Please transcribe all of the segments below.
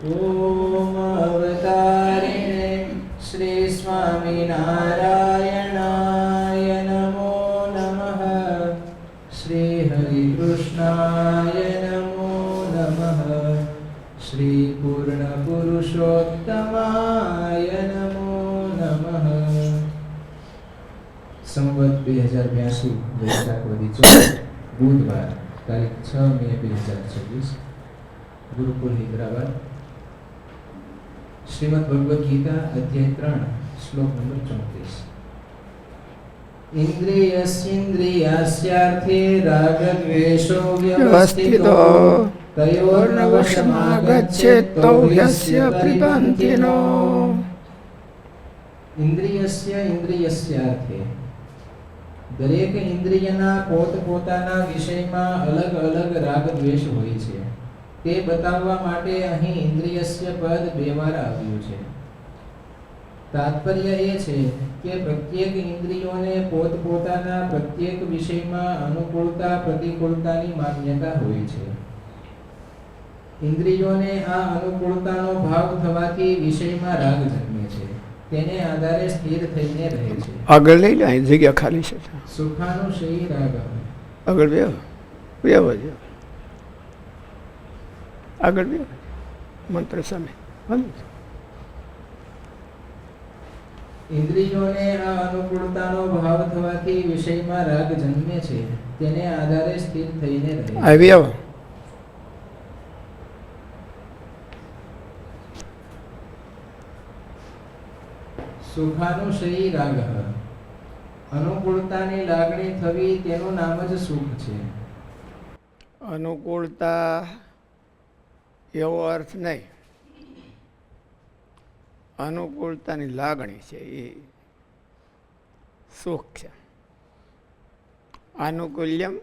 ઓમ અવતારિણે શ્રી સ્વામિનારાયણાય નમો નમઃ. શ્રી હરિકૃષ્ણાય નમો નમઃ. શ્રી પૂર્ણ પુરુષોત્તમાય નમો નમઃ. સંવત 2082 વૈશાખ વદી 14 બુધવાર તારીખ 6 મે 2026 ગુરુકુલ હૈદરાબાદ. શ્રીમદ ભગવદ ગીતા અધ્યાય 3 શ્લોક નંબર 34. ઇન્દ્રિયસ્યેન્દ્રિયાસ્યાર્થે રાગદ્વેષો વ્યવસ્થિતો તયોર્નવશમાગચ્છેત્તૌ યસ્ય પ્રતિપન્તિનો. ઇન્દ્રિયસ્ય ઇન્દ્રિયસ્યાર્થે, દરેક ઇન્દ્રિયના પોતપોતાના વિષયમાં અલગ અલગ રાગ દ્વેષ હોય છે. તે બતાવવા માટે અહીં ઇન્દ્રિયસ્ય પદ બે વાર આવ્યું છે. તાત્પર્ય એ છે કે પ્રત્યેક ઇન્દ્રિયોને પોતપોતાના પ્રત્યેક વિષયમાં અનુકૂળતા પ્રતિકૂળતાની માન્યતા હોય છે. ઇન્દ્રિયોને આ અનુકૂળતાનો ભાવ થવાથી વિષયમાં રાગ જન્મે છે. તેને આધારે સ્થિર થઈને રહે છે. આગળ લઈ લે, જગ્યા ખાલી છે. સુખાનુશયી રાગ. આગળ બે આગળ બે મંત્ર સામે. ઇન્દ્રિયોને આ અનુકૂળતાનો ભાવ થવાથી વિષયમાં રાગ જન્મે છે. તેને આધારે સ્થિર થઈને રહે. આવી આવો. સુખાનુશયી રાગ. અનુકૂળતાની લાગણી થવી તેનું નામ જ સુખ છે. અનુકૂળતા એવો અર્થ નહીં, અનુકૂળતાની લાગણી છે એ સુખ છે. આનુકૂલ્યમ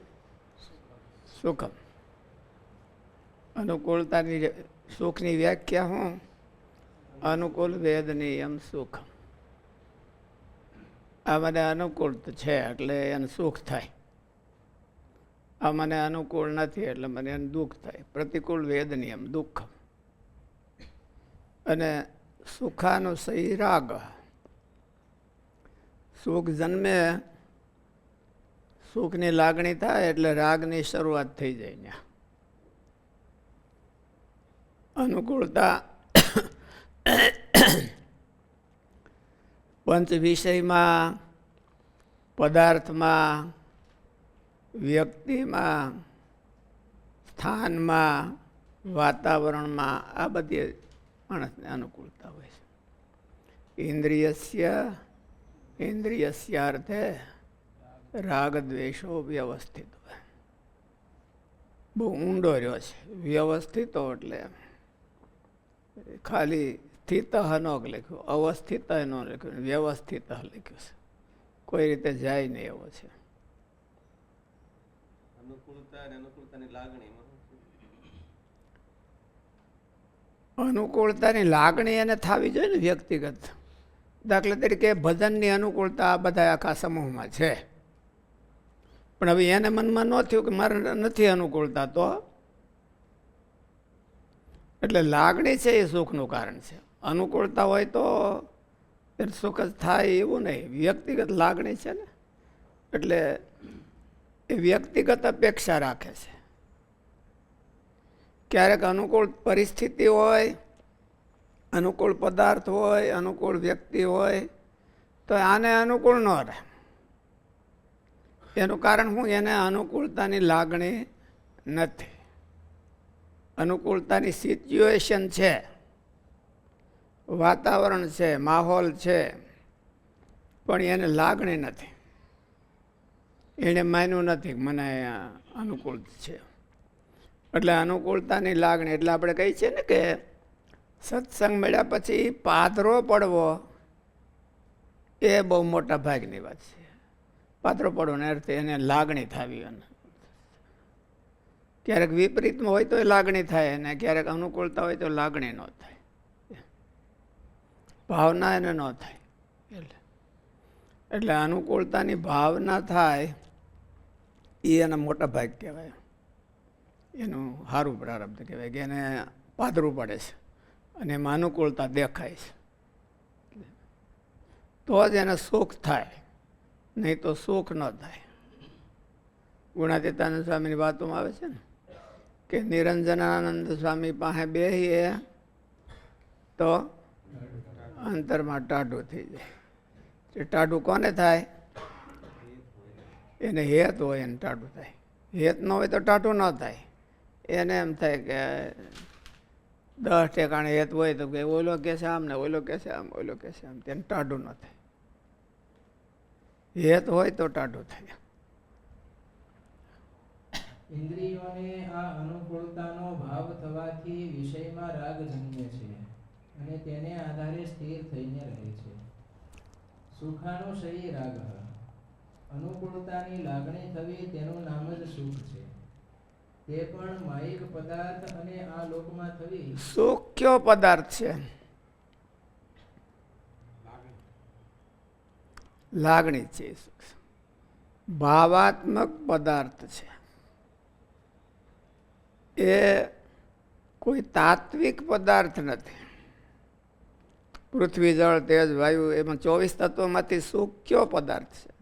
સુખમ. અનુકૂળતાની સુખની વ્યાખ્યા હું? અનુકૂળ વેદનીયમ સુખમ. આ મને અનુકૂળ છે એટલે એને સુખ થાય, આ મને અનુકૂળ નથી એટલે મને એને દુઃખ થાય. પ્રતિકૂળ વેદનીયમ દુઃખ. અને સુખાનુશયી રાગ. સુખ જન્મે, સુખની લાગણી થાય એટલે રાગની શરૂઆત થઈ જાય ત્યાં. અનુકૂળતા પંચ વિષયમાં, પદાર્થમાં, વ્યક્તિમાં, સ્થાનમાં, વાતાવરણમાં, આ બધી માણસને અનુકૂળતા હોય છે. ઇન્દ્રિયસ્યાર્થે રાગદ્વેષો વ્યવસ્થિત હોય. બહુ ઊંડો રહ્યો છે. વ્યવસ્થિતો એટલે ખાલી સ્થિત ન લખ્યું, અવસ્થિત ન લખ્યું, વ્યવસ્થિત લખ્યું છે. કોઈ રીતે જાય નહીં એવો છે. અનુકૂળતાની લાગણી એને થવી જોઈએ ને વ્યક્તિગત. દાખલા તરીકે ભજનની અનુકૂળતા આ બધા આખા સમૂહમાં છે, પણ હવે એને મનમાં ન થયું કે મારે નથી અનુકૂળતા, તો એટલે લાગણી છે એ સુખનું કારણ છે. અનુકૂળતા હોય તો સુખ જ થાય એવું નહીં, વ્યક્તિગત લાગણી છે ને, એટલે એ વ્યક્તિગત અપેક્ષા રાખે છે. ક્યારેક અનુકૂળ પરિસ્થિતિ હોય, અનુકૂળ પદાર્થ હોય, અનુકૂળ વ્યક્તિ હોય તો આને અનુકૂળ ન રહે. એનું કારણ શું? એને અનુકૂળતાની લાગણી નથી. અનુકૂળતાની સિચ્યુએશન છે, વાતાવરણ છે, માહોલ છે, પણ એને લાગણી નથી. એને માન્યું નથી મને અનુકૂળ છે. એટલે અનુકૂળતાની લાગણી, એટલે આપણે કહીએ છીએ ને કે સત્સંગ મળ્યા પછી પાદરો પડવો એ બહુ મોટા ભાગની વાત છે. પાદરો પડવાનો અર્થ એને લાગણી થવી. ક્યારેક વિપરીતમાં હોય તો એ લાગણી થાય, અને ક્યારેક અનુકૂળતા હોય તો લાગણી ન થાય, ભાવના એને ન થાય. એટલે અનુકૂળતાની ભાવના થાય એ એના મોટા ભાગ કહેવાય. એનું સારું પ્રારબ્ધ કહેવાય કે એને પાદરું પડે છે. અને એમાં અનુકૂળતા દેખાય છે, તો જ એને સુખ થાય, નહીં તો સુખ ન થાય. ગુણાતીતાનંદ સ્વામીની વાતોમાં આવે છે ને કે નિરંજનાનંદ સ્વામી પાસે બેસીએ તો અંતરમાં ટાઢું થઈ જાય. ટાઢું કોને થાય? એને હેત હોય એને ટાઢું થાય. હેત ન હોય તો ટાઢું ન થાય. એને એમ થાય કે 10 ઠેકાણે હેત હોય તો કે ઓલો કે છે આમ ને ઓલો કે છે આમ, ઓલો કે છે આમ, તેને ટાઢું ન થાય. હેત હોય તો ટાઢું થાય. ઇન્દ્રિયોને આ અનુકૂળતાનો ભાવ થવાથી વિષયમાં રાગ જન્મે છે અને તેને આધારે સ્થિર થઈને રહે છે. સુખાનુશયી રાગ, અનુકૂળતાની લાગણી થવી તેનું નામ જ સુખ છે. તે પણ માયિક પદાર્થ અને આ લોકમાં થવી. સુખ કયો પદાર્થ છે? લાગણી છે. ભાવાત્મક પદાર્થ છે. એ કોઈ તાત્વિક પદાર્થ નથી. પૃથ્વી, જળ, તેજ, વાયુ, એમાં 24 તત્વોમાંથી સુખ કયો પદાર્થ છે?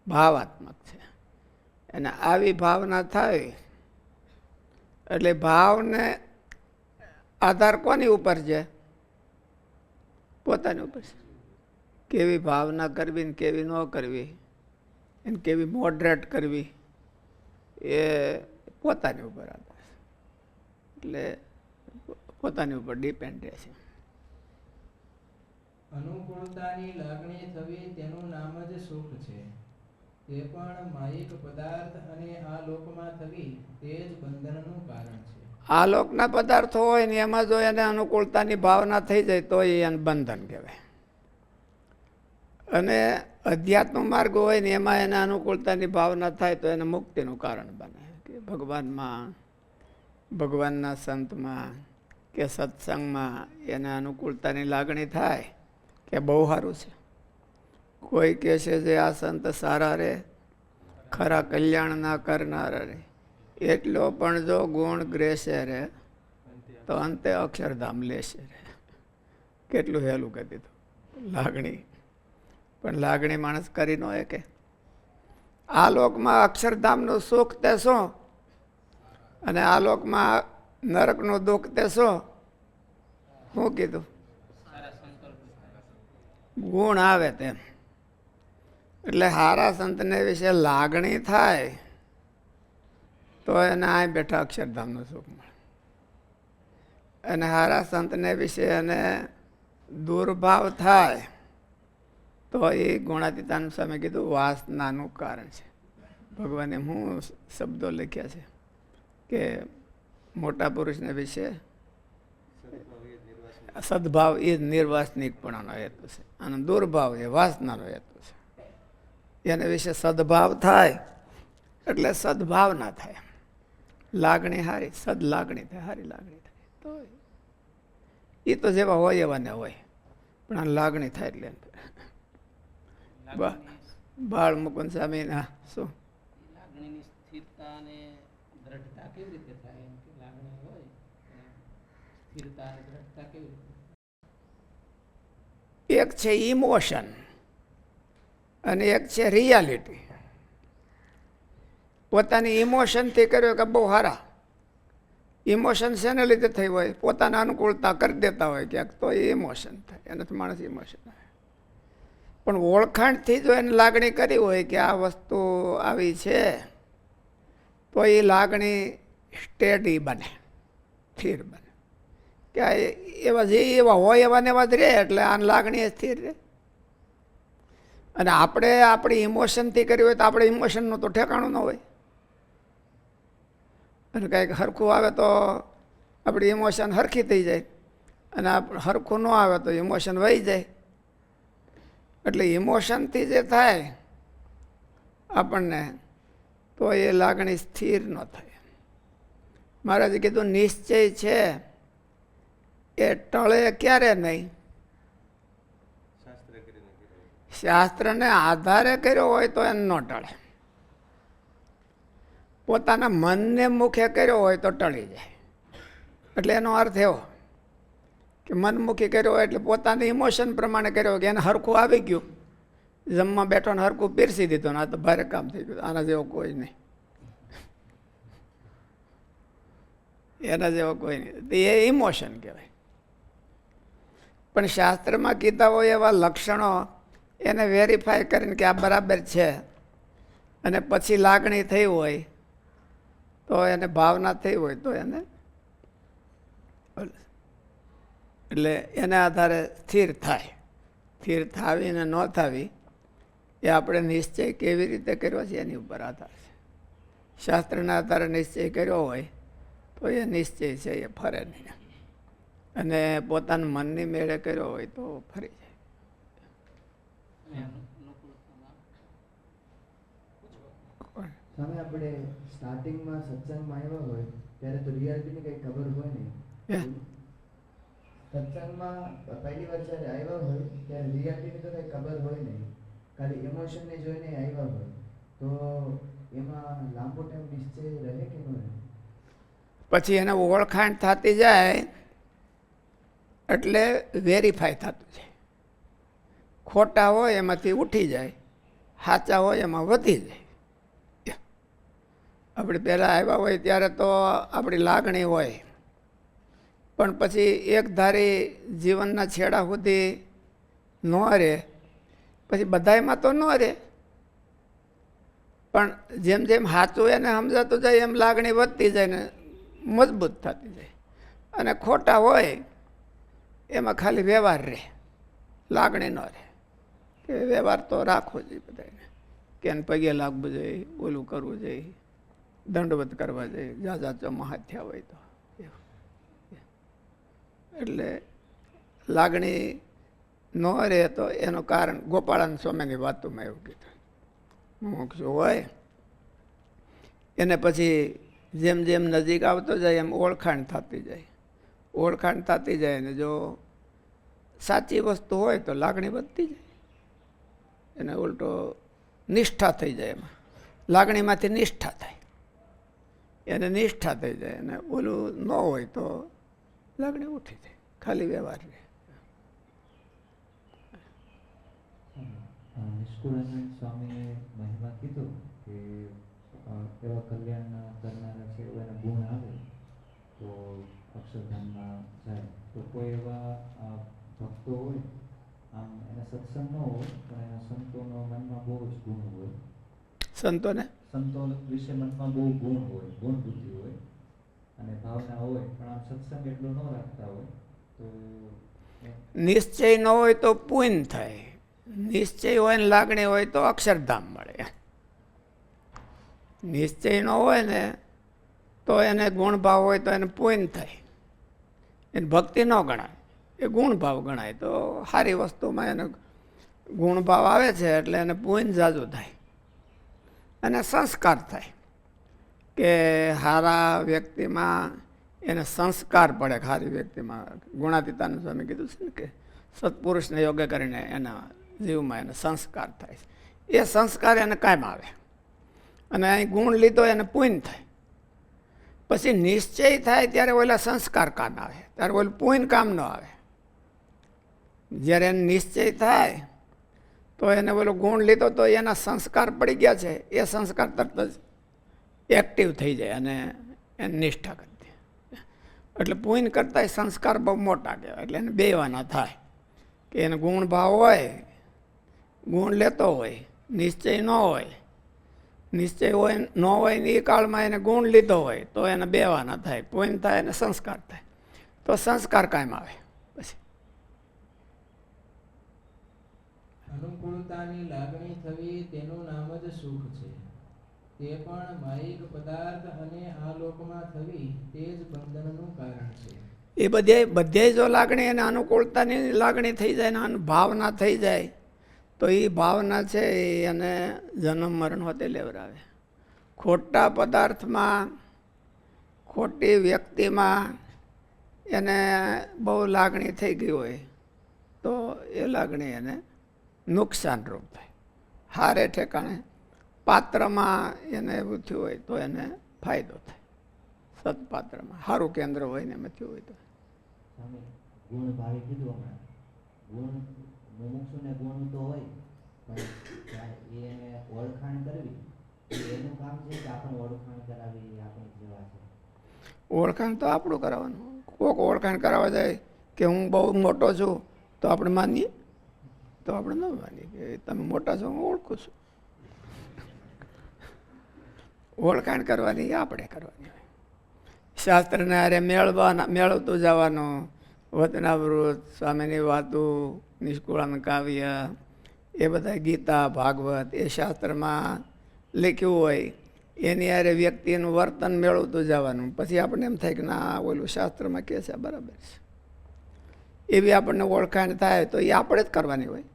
ભાવાત્મક છે. અને આવી ભાવના થાય એટલે ભાવને આધાર કોની ઉપર છે? પોતાની ઉપર છે. કેવી ભાવના કરવી ને કેવી ન કરવી, એને કેવી મોડરેટ કરવી, એ પોતાની ઉપર આધાર છે. એટલે પોતાની ઉપર ડિપેન્ડ રહે છે. અનુકૂળતાની લાગણી થવી તેનું નામ જ સુખ છે. તે પણ માયિક પદાર્થ અને આ લોકમાં થવી તે જ બંધનનું કારણ છે. આ લોકના પદાર્થો હોય ને એમાં જો એને અનુકૂળતાની ભાવના થઈ જાય તો એને બંધન કહેવાય. અને અધ્યાત્મ માર્ગ હોય ને એમાં એને અનુકૂળતાની ભાવના થાય તો એને મુક્તિનું કારણ બને. કે ભગવાનમાં, ભગવાનના સંતમાં કે સત્સંગમાં એને અનુકૂળતાની લાગણી થાય કે બહુ સારું છે. કોઈ કહે છે જે આ સંત સારા રે, ખરા કલ્યાણ ના કરનારા રે, એટલો પણ જો ગુણ ગ્રેસે રે તો અંતે અક્ષરધામ લેશે રે. કેટલું હેલું કરી દીધું. લાગણી પણ લાગણી માણસ કરી ન કે આ લોકમાં અક્ષરધામનું સુખ તે શું અને આ લોકમાં નરકનું દુઃખ તે શું? શું કીધું? ગુણ આવે તેમ. એટલે હારા સંતને વિશે લાગણી થાય તો એને આ બેઠા અક્ષરધામનું સુખ મળે. અને હારા સંતને વિશે એને દુર્ભાવ થાય તો એ ગુણાતીતાનંદ સ્વામી કીધું વાસનાનું કારણ છે. ભગવાને હું શબ્દો લખ્યા છે કે મોટા પુરુષને વિશે સદભાવ એ જ નિર્વાસનિકપણાનો હેતુ છે અને દુર્ભાવ એ વાસનાનો હેતુ છે. એને વિશે સદભાવ થાય એટલે સદભાવના થાય. લાગણી હારી, સદ લાગણી થાય, હારી લાગણી થાય. તો એ તો જેવા હોય એવા ને હોય, પણ આ લાગણી થાય એટલે બાળ મુકુંદ સ્વામી ના શું લાગણીની સ્થિરતા અને દ્રઢતા કેવી રીતે થાય? એમ કે લાગણી હોય સ્થિરતા અને દ્રઢતા કેવી રીતે? એક છે ઇમોશન અને એક છે રિયાલિટી. પોતાની ઇમોશનથી કર્યો કે બહુ સારા. ઇમોશન શેને લીધે થઈ હોય? પોતાના અનુકૂળતા કરી દેતા હોય ક્યાંક તો એ ઇમોશન થાય. એનાથી માણસ ઇમોશન આવે. પણ ઓળખાણથી જો એને લાગણી કરી હોય કે આ વસ્તુ આવી છે તો એ લાગણી સ્ટેડી બને, સ્થિર બને. કે એવા જે એવા હોય એવા ને એવા જ રહે એટલે આ લાગણી સ્થિર રહે. અને આપણે આપણી ઇમોશનથી કરી હોય તો આપણે ઇમોશનનું તો ઠેકાણું ન હોય. અને કંઈક હરખું આવે તો આપણી ઇમોશન હરખી થઈ જાય અને હરખું ન આવે તો ઇમોશન વહી જાય. એટલે ઇમોશનથી જે થાય આપણને તો એ લાગણી સ્થિર ન થાય. મહારાજે કીધું નિશ્ચય છે એ ટળે ક્યારે નહીં? શાસ્ત્રને આધારે કર્યો હોય તો એને ન ટળે. પોતાના મનને મુખે કર્યો હોય તો ટળી જાય. એટલે એનો અર્થ એવો કે મનમુખી કર્યો હોય એટલે પોતાની ઇમોશન પ્રમાણે કર્યો હોય કે એને હરખું આવી ગયું, જમવા બેઠો ને હરખું પીરસી દીધું ને આ તો ભારે કામ થઈ ગયું, આના જેવો કોઈ નહીં, એના જેવો કોઈ નહીં, એ ઇમોશન કહેવાય. પણ શાસ્ત્રમાં કીધા હોય એવા લક્ષણો એને વેરીફાય કરીને કે આ બરાબર છે, અને પછી લાગણી થઈ હોય તો એને ભાવના થઈ હોય તો એને એટલે એના આધારે સ્થિર થાય. સ્થિર થાવી ને ન થાવી એ આપણે નિશ્ચય કેવી રીતે કર્યો છે એની ઉપર આધાર છે. શાસ્ત્રના આધારે નિશ્ચય કર્યો હોય તો એ નિશ્ચય છે એ ફરે નહીં, અને પોતાના મનની મેળે કર્યો હોય તો ફરી જાય. સામે આપણે સ્ટાર્ટિંગમાં સત્સંગમાં આવ્યા હોય ત્યારે તો રિયાલિટીની કંઈ ખબર હોય નહીં. સત્સંગમાં પહેલી વાર જ્યારે આવ્યા હોય ત્યારે રિયાલિટીની તો કંઈ ખબર હોય નહીં, ખાલી ઇમોશનને જોઈને આવ્યા હોય તો એમાં લાંબો ટાઈમ નિશ્ચય રહે કે ન રહે? પછી એને ઓળખાણ થતી જાય એટલે વેરીફાય થતું જાય. ખોટા હોય એમાંથી ઉઠી જાય, સાચા હોય એમાં વધી જાય. આપણે પહેલાં આવ્યા હોય ત્યારે તો આપણી લાગણી હોય, પણ પછી એક ધારી જીવનના છેડા સુધી ન રહે, પછી બધાયમાં તો ન રહે, પણ જેમ જેમ સાચું એને સમજાતું જાય એમ લાગણી વધતી જાય ને મજબૂત થતી જાય. અને ખોટા હોય એમાં ખાલી વ્યવહાર રહે, લાગણી ન રહે. કે વ્યવહાર તો રાખવો જોઈએ બધાને, કે એને પગે લાગવું જોઈએ, ઓલું કરવું જોઈએ, દંડવત કરવા જોઈએ, જાજા ચોમાહા થયા હોય તો. એટલે લાગણી ન રહે તો એનું કારણ ગોપાળાનંદ સ્વામીની વાતોમાં એવું કીધું, મોક્ષ હોય એને પછી જેમ જેમ નજીક આવતો જાય એમ ઓળખાણ થતી જાય, ઓળખાણ થતી જાય, ને જો સાચી વસ્તુ હોય તો લાગણી વધતી જાય, એને ઉલટો નિષ્ઠા થઈ જાય. એમાં લાગણીમાંથી નિષ્ઠા થાય, એને નિષ્ઠા થઈ જાય, અને ઓલું ન હોય તો લાગણી ઉઠી જાય, ખાલી વ્યવહાર રહે. નિષ્કુળાનંદ સ્વામીએ મહિમા કીધું કે એવા કલ્યાણ કરનારા છે એવા એના ગુણ આવે તો અક્ષરધામમાં જાય. તો કોઈ એવા ભક્તો હોય, આમ એના સત્સંગ ન હોય પણ એના સંતોનો મનમાં બહુ જ ગુણ હોય, સંતોને સંતો વિશે મનમાં બહુ ગુણ હોય, ગુણ બુદ્ધિ હોય અને ભાવના હોય, પણ આમ સત્સંગ એટલો ન રાખતા હોય તો નિશ્ચય ન હોય તો પૂન થાય, નિશ્ચય હોય ને લાગણી હોય તો અક્ષરધામ મળે. નિશ્ચય ન હોય ને તો એને ગુણભાવ હોય તો એને પૂન થાય, એને ભક્તિ ન ગણાય, એ ગુણભાવ ગણાય. તો સારી વસ્તુમાં એને ગુણભાવ આવે છે એટલે એને પૂન જાજુ થાય, અને સંસ્કાર થાય. કે સારા વ્યક્તિમાં એને સંસ્કાર પડે. સારી વ્યક્તિમાં ગુણાતીતાનંદ સ્વામી કીધું છે ને કે સત્પુરુષને યોગ્ય કરીને એના જીવમાં એને સંસ્કાર થાય છે. એ સંસ્કાર એને કાયમ આવે, અને અહીં ગુણ લીધો એને પૂન થાય. પછી નિશ્ચય થાય ત્યારે ઓલા સંસ્કાર કામ આવે, ત્યારે ઓલું પૂન કામ ન આવે. જ્યારે એને નિશ્ચય થાય તો એને ઓલો ગુણ લીધો તો એના સંસ્કાર પડી ગયા છે, એ સંસ્કાર તરત જ એક્ટિવ થઈ જાય અને એને નિષ્ઠા કરી દે. એટલે પૂન કરતાં સંસ્કાર બહુ મોટા કહેવાય. એટલે એને બેવાના થાય કે એને ગુણ ભાવ હોય, ગુણ લેતો હોય, નિશ્ચય ન હોય, નિશ્ચય હોય ન હોય ને એ કાળમાં એને ગુણ લીધો હોય તો એને બેવાના થાય, પૂન થાય અને સંસ્કાર થાય. તો સંસ્કાર કાયમ આવે. પછી અનુકૂળતાની લાગણી થવી તેનું નામ જ સુખ છે. તે પણ માયિક પદાર્થ અને આ લોકમાં થવી તે જ બંધનનું કારણ છે. એ બધે જો લાગણી અને અનુકૂળતાની લાગણી થઈ જાય ને ભાવના થઈ જાય તો એ ભાવના છે એને જન્મ મરણ હોતે લેવડાવે. ખોટા પદાર્થમાં, ખોટી વ્યક્તિમાં એને બહુ લાગણી થઈ ગઈ હોય તો એ લાગણી એને નુકસાનરૂપ થાય. હારે ઠેકાણે પાત્રમાં એને એવું થયું હોય તો એને ફાયદો થાય. સત્પાત્રમાં સારું કેન્દ્ર હોય ને એમાં થયું હોય તો. સ્વામી ગુણ ભાવે કીધું હમણાં, ગુણ મુમુક્ષુને ગુણ તો હોય, પણ એને ઓળખાણ કરવી એનું કામ છે કે આપણે ઓળખાણ કરાવી આપણી સેવા છે? ઓળખાણ તો આપણું કરાવવાનું. કોઈક ઓળખાણ કરાવવા જાય કે હું બહુ મોટો છું તો આપણે માનીએ? તો આપણે ન માનીએ કે તમે મોટા છો, હું ઓળખું છું. ઓળખાણ કરવાની આપણે કરવાની હોય. શાસ્ત્રને હારે મેળવતું જવાનું. વચનાવૃત, સ્વામીની વાતો, નિષ્કુળાન કાવ્ય, એ બધા ગીતા, ભાગવત એ શાસ્ત્રમાં લખ્યું હોય એની હારે વ્યક્તિનું વર્તન મેળવતું જવાનું. પછી આપણને એમ થાય કે ના ઓલું શાસ્ત્રમાં કહે છે બરાબર છે. એવી આપણને ઓળખાણ થાય તો એ આપણે જ કરવાની હોય.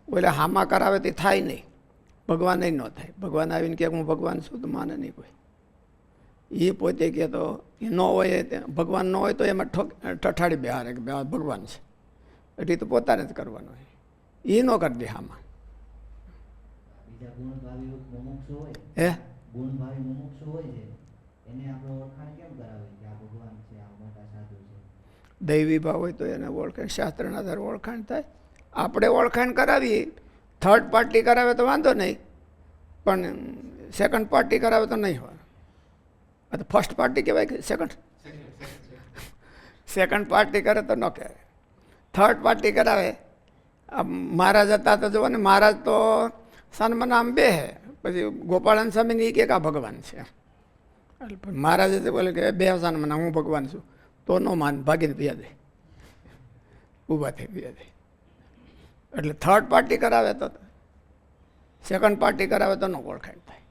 ઓલે હામાં કરાવે તે થાય નહીં, ભગવાન ન થાય. ભગવાન આવીને કહે હું ભગવાન છું તો માને નહીં કોઈ. એ પોતે કહે તો એ ન હોય, ભગવાન ન હોય તો એમાં ઠઠાડી બેહારે કે ભગવાન છે, એટલે તો પોતાને જ કરવાનું હોય. એ ન કરી દે હામાં. બીજા ગુણભાવી મુમુક્ષુ હોય, હે ગુણભાવી મુમુક્ષુ હોય છે, એને આપણે ઓળખાણ કેમ કરાવી કે આ ભગવાન છે, આ મોટા સાધુ છે? દૈવી ભાવ હોય તો એને ઓળખાણ, શાસ્ત્રના આધારે ઓળખાણ થાય. આપણે ઓળખાણ કરાવીએ, થર્ડ પાર્ટી કરાવે તો વાંધો નહીં, પણ સેકન્ડ પાર્ટી કરાવે તો નહીં હોય. આ તો ફર્સ્ટ પાર્ટી કહેવાય કે સેકન્ડ પાર્ટી કરે તો ન કહેવાય. થર્ડ પાર્ટી કરાવે. મહારાજ હતા તો જુઓ ને, મહારાજ તો સન્માન આમ બે હે, પછી ગોપાળન સ્વામીની કે આ ભગવાન છે. મહારાજે તો બોલે કે બે સન્માન, હું ભગવાન છું, તો ન માન, ભાગીને પીયા દે, ઊભા થઈ પીયા દે. એટલે થર્ડ પાર્ટી કરાવે તો, સેકન્ડ પાર્ટી કરાવે તો ન ઓળખાણ થાય.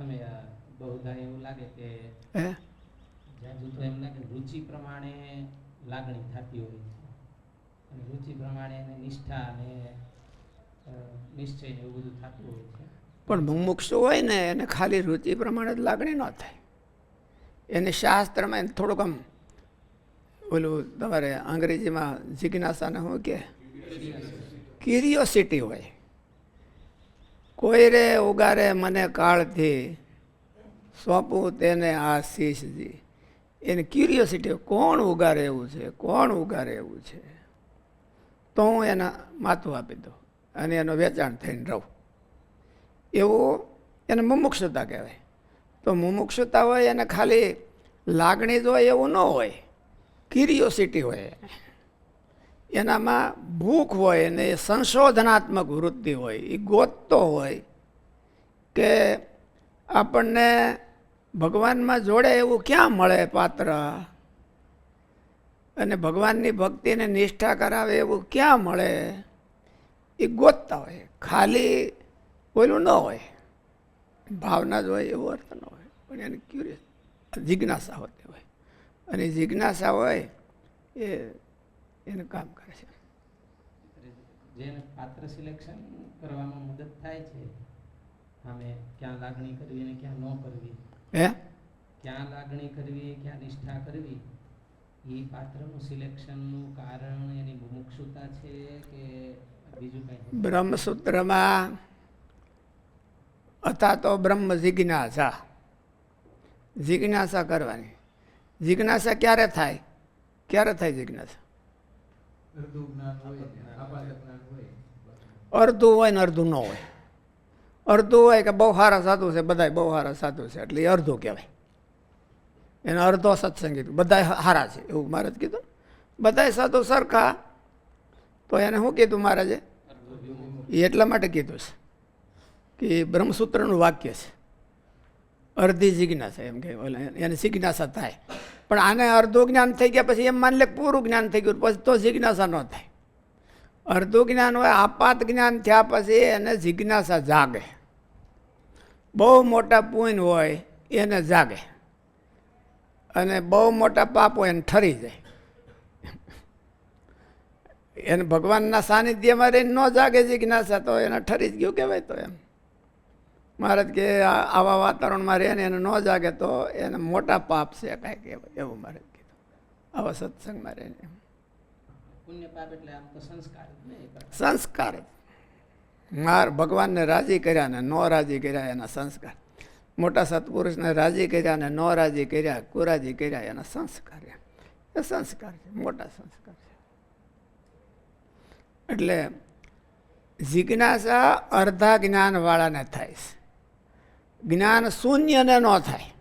અમે બહુધા એવું લાગે કે હે જાજુ તો એમ લાગે રુચિ પ્રમાણે લાગણી થતી હોય છે, અને રુચિ પ્રમાણે એને નિષ્ઠા અને નિશ્ચય ને એવું બધું થતું હોય છે. પણ મુમુક્ષુ હોય ને એને ખાલી રુચિ પ્રમાણે જ લાગણી ન થાય. એને શાસ્ત્રમાં એને થોડુંક આમ ઓલું તમારે અંગ્રેજીમાં જિજ્ઞાસાને શું કે ક્યુરિયોસિટી હોય. કોઈ રે ઉગારે મને કાળથી સોંપું તેને આશીષજી. એની ક્યુરિયોસિટી, કોણ ઉગારે એવું છે, કોણ ઉગારે એવું છે, તો હું એના માથું આપી દઉં અને એનું વેચાણ થઈને રહું. એવું એને મુમુક્ષુતા કહેવાય. તો મુમુક્ષુતા હોય એને ખાલી લાગણી જ હોય એવું ન હોય, ક્યુરિયોસિટી હોય, એનામાં ભૂખ હોય ને એ સંશોધનાત્મક વૃત્તિ હોય. એ ગોતતો હોય કે આપણને ભગવાનમાં જોડે એવું ક્યાં મળે પાત્ર, અને ભગવાનની ભક્તિને નિષ્ઠા કરાવે એવું ક્યાં મળે, એ ગોતતા હોય. ખાલી ઓલું ન હોય, ભાવના જ હોય એવું અર્થ ન હોય, પણ એને ક્યુરિયસ જિજ્ઞાસા હોતી હોય. અને જિજ્ઞાસા હોય એ એનું કામ કરે છે. જેને પાત્ર સિલેક્શન કરવામાં મદદ થાય છે, અમે ક્યાં લાગણી કરવી અને ક્યાં ન કરવી, હે ક્યાં લાગણી કરવી, ક્યાં નિષ્ઠા કરવી, એ પાત્રનું સિલેક્શનનું કારણ એની મુમુક્ષુતા છે કે બીજું કંઈ? બ્રહ્મસૂત્રમાં અથવા તો બ્રહ્મ જિજ્ઞાસા, જિજ્ઞાસા કરવાની. જિજ્ઞાસા ક્યારે થાય, ક્યારે થાય જિજ્ઞાસા? અડધું જ્ઞાન હોય, આપાદક જ્ઞાન હોય. અડધું હોય ને અડધું ન હોય. અડધું હોય કે બહુ સારા સાધુ છે, બધા બહુ સારા સાધુ છે, એટલે એ અડધું કહેવાય. એને અડધો સત્સંગી, બધા સારા છે એવું મહારાજ કીધું. બધા સાધુ સરખા, તો એને શું કીધું મહારાજે? એ એટલા માટે કીધું છે કે બ્રહ્મસૂત્રનું વાક્ય છે, અડધી જિજ્ઞાસા, એમ કે એને જિજ્ઞાસા થાય. પણ આને અડધું જ્ઞાન થઈ ગયા પછી એમ માની લે પૂરું જ્ઞાન થઈ ગયું, પછી તો જિજ્ઞાસા ન થાય. અડધું જ્ઞાન હોય, આપાત જ્ઞાન થયા પછી એને જિજ્ઞાસા જાગે. બહુ મોટા પુણ્ય હોય એને જાગે, અને બહુ મોટા પાપ હોય એને ઠરી જાય. એને ભગવાનના સાનિધ્યમાં રહીને ન જાગે જિજ્ઞાસા, તો એને ઠરી જ ગયું કહેવાય. તો એમ મહારાજ કે આવા વાતાવરણમાં રહે ને એને ન જાગે તો એને મોટા પાપ છે કાંઈ કહેવાય, એવું મહારાજ કીધું. આવા સત્સંગમાં રહીને પુણ્ય પાપ એટલે આમ તો સંસ્કાર જ ને, સંસ્કાર જ. ભગવાનને રાજી કર્યા ને ન રાજી કર્યા એના સંસ્કાર, મોટા સત્પુરુષને રાજી કર્યા ને ન રાજી કર્યા, કુરાજી કર્યા એના સંસ્કાર. એ સંસ્કાર છે, મોટા સંસ્કાર છે. એટલે જિજ્ઞાસા અર્ધા જ્ઞાનવાળાને થાય છે, જ્ઞાન શૂન્યને ન થાય.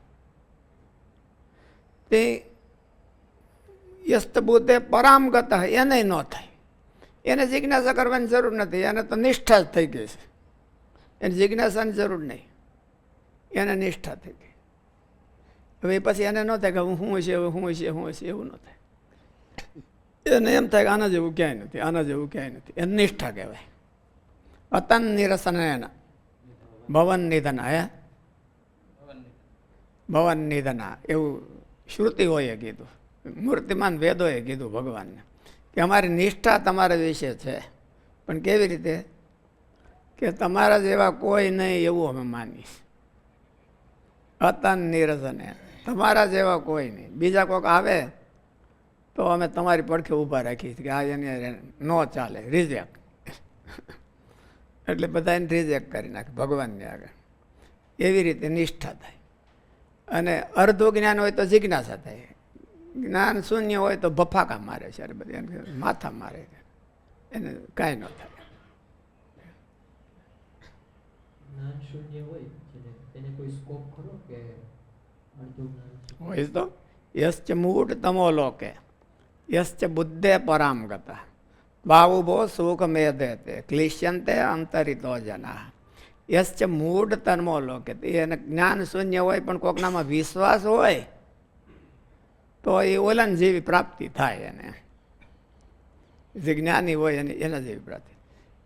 તે યસ્તબુદ્ધે પરામગત એને ન થાય. એને જિજ્ઞાસા કરવાની જરૂર નથી, એને તો નિષ્ઠા જ થઈ ગઈ છે. એને જિજ્ઞાસાની જરૂર નહીં, એને નિષ્ઠા થઈ ગઈ. હવે પછી એને ન થાય કે હું છે એવું ન થાય. એને એમ થાય કે આના જેવું ક્યાંય નથી, આના જેવું ક્યાંય નથી. એને નિષ્ઠા કહેવાય. અતન નિરસન એના ભવન નિધના. ભવન નિધના એવું શ્રુતિઓએ કીધું, મૂર્તિમાન વેદોએ કીધું ભગવાનને કે અમારી નિષ્ઠા તમારા વિશે છે, પણ કેવી રીતે કે તમારા જેવા કોઈ નહીં એવું અમે માનીશ. અતન નિરસને તમારા જેવા કોઈ નહીં. બીજા કોઈક આવે તો અમે તમારી પડખે ઊભા રાખીએ કે આ એને ન ચાલે, રિજેક્ટ. એટલે બધા એને રિજેક્ટ કરી નાખે ભગવાનની આગળ. એવી રીતે નિષ્ઠા થાય. અને અર્ધું જ્ઞાન હોય તો જિજ્ઞાસા થાય. જ્ઞાન શૂન્ય હોય તો બફાકા મારે છે, અરે બધી એને માથા મારે છે, એને કાંઈ ન થાય. જ્ઞાન શૂન્ય હોય એને કોઈ સ્કોપ ખરો કે અડધું જ્ઞાન હોય તો યશ્ચ મૂઢ તમો લોકે યશ્ચ બુદ્ધે પરામગતા બાહુભો સુખ મેધે ક્લિશ્યંતે અંતરિતો જના. યશ્ચ મૂઢ તમો લોકે, એને જ્ઞાન શૂન્ય હોય પણ કોકનામાં વિશ્વાસ હોય તો એ ઓલન જેવી પ્રાપ્તિ થાય. એને જે જ્ઞાની હોય એના જેવી પ્રાપ્તિ.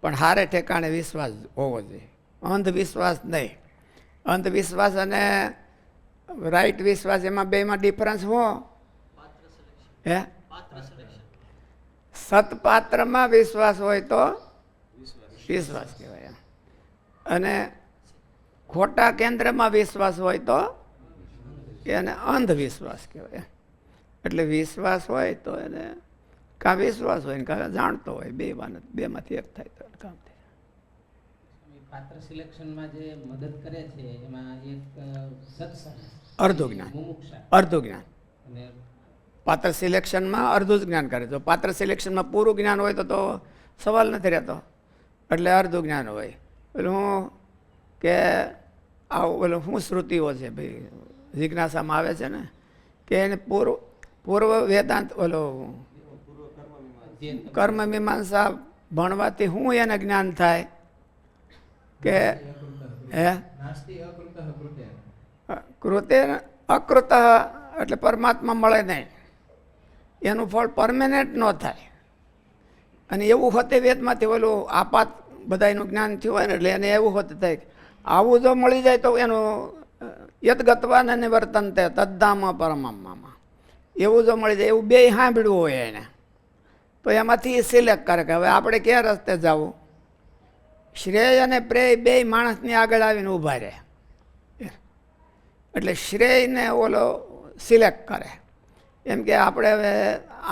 પણ હારે ઠેકાણે વિશ્વાસ હોવો જોઈએ, અંધવિશ્વાસ નહીં. અંધવિશ્વાસ અને રાઈટ વિશ્વાસ એમાં બેમાં ડિફરન્સ શું? હે, સત્પાત્રમાં વિશ્વાસ હોય તો વિશ્વાસ કહેવાય, અને ખોટા કેન્દ્રમાં વિશ્વાસ હોય તો એને અંધવિશ્વાસ કહેવાય. એટલે વિશ્વાસ હોય તો એને કાં વિશ્વાસ હોય ને કાં જાણતો હોય, બેમાંથી એક થાય તો કામ થાય. પાત્ર સિલેક્શનમાં જે મદદ કરે છે એમાં એક સત્સંગ, અર્ધું જ્ઞાન, અર્ધું જ્ઞાન. અને પાત્ર સિલેક્શનમાં અર્ધું જ જ્ઞાન કરે. તો પાત્ર સિલેક્શનમાં પૂરું જ્ઞાન હોય તો સવાલ નથી રહેતો. એટલે અર્ધું જ્ઞાન હોય. પેલું હું કે આવું પેલું શું શ્રુતિઓ છે ભાઈ જિજ્ઞાસામાં આવે છે ને કે એને પૂર્વ વેદાંત ઓલો કર્મ મીમાંસા ભણવાથી શું એને જ્ઞાન થાય કે હે કૃતે અકૃત એટલે પરમાત્મા મળે નહીં, એનું ફળ પરમેનન્ટ ન થાય. અને એવું હોતે વેદમાંથી ઓલું આપાત બધાનું જ્ઞાન થયું હોય ને એટલે એને એવું હોતે થાય આવું જો મળી જાય તો એનું યદગતવાન અને વર્તનતે તદ્ધામ પરમાત્મામાં એવું જો મળી જાય, એવું બે સાંભળ્યું હોય એને તો એમાંથી સિલેક્ટ કરે કે હવે આપણે કયા રસ્તે જવું. શ્રેય અને પ્રેય બે માણસની આગળ આવીને ઊભા રહે. એટલે શ્રેયને ઓલો સિલેક્ટ કરે એમ કે આપણે હવે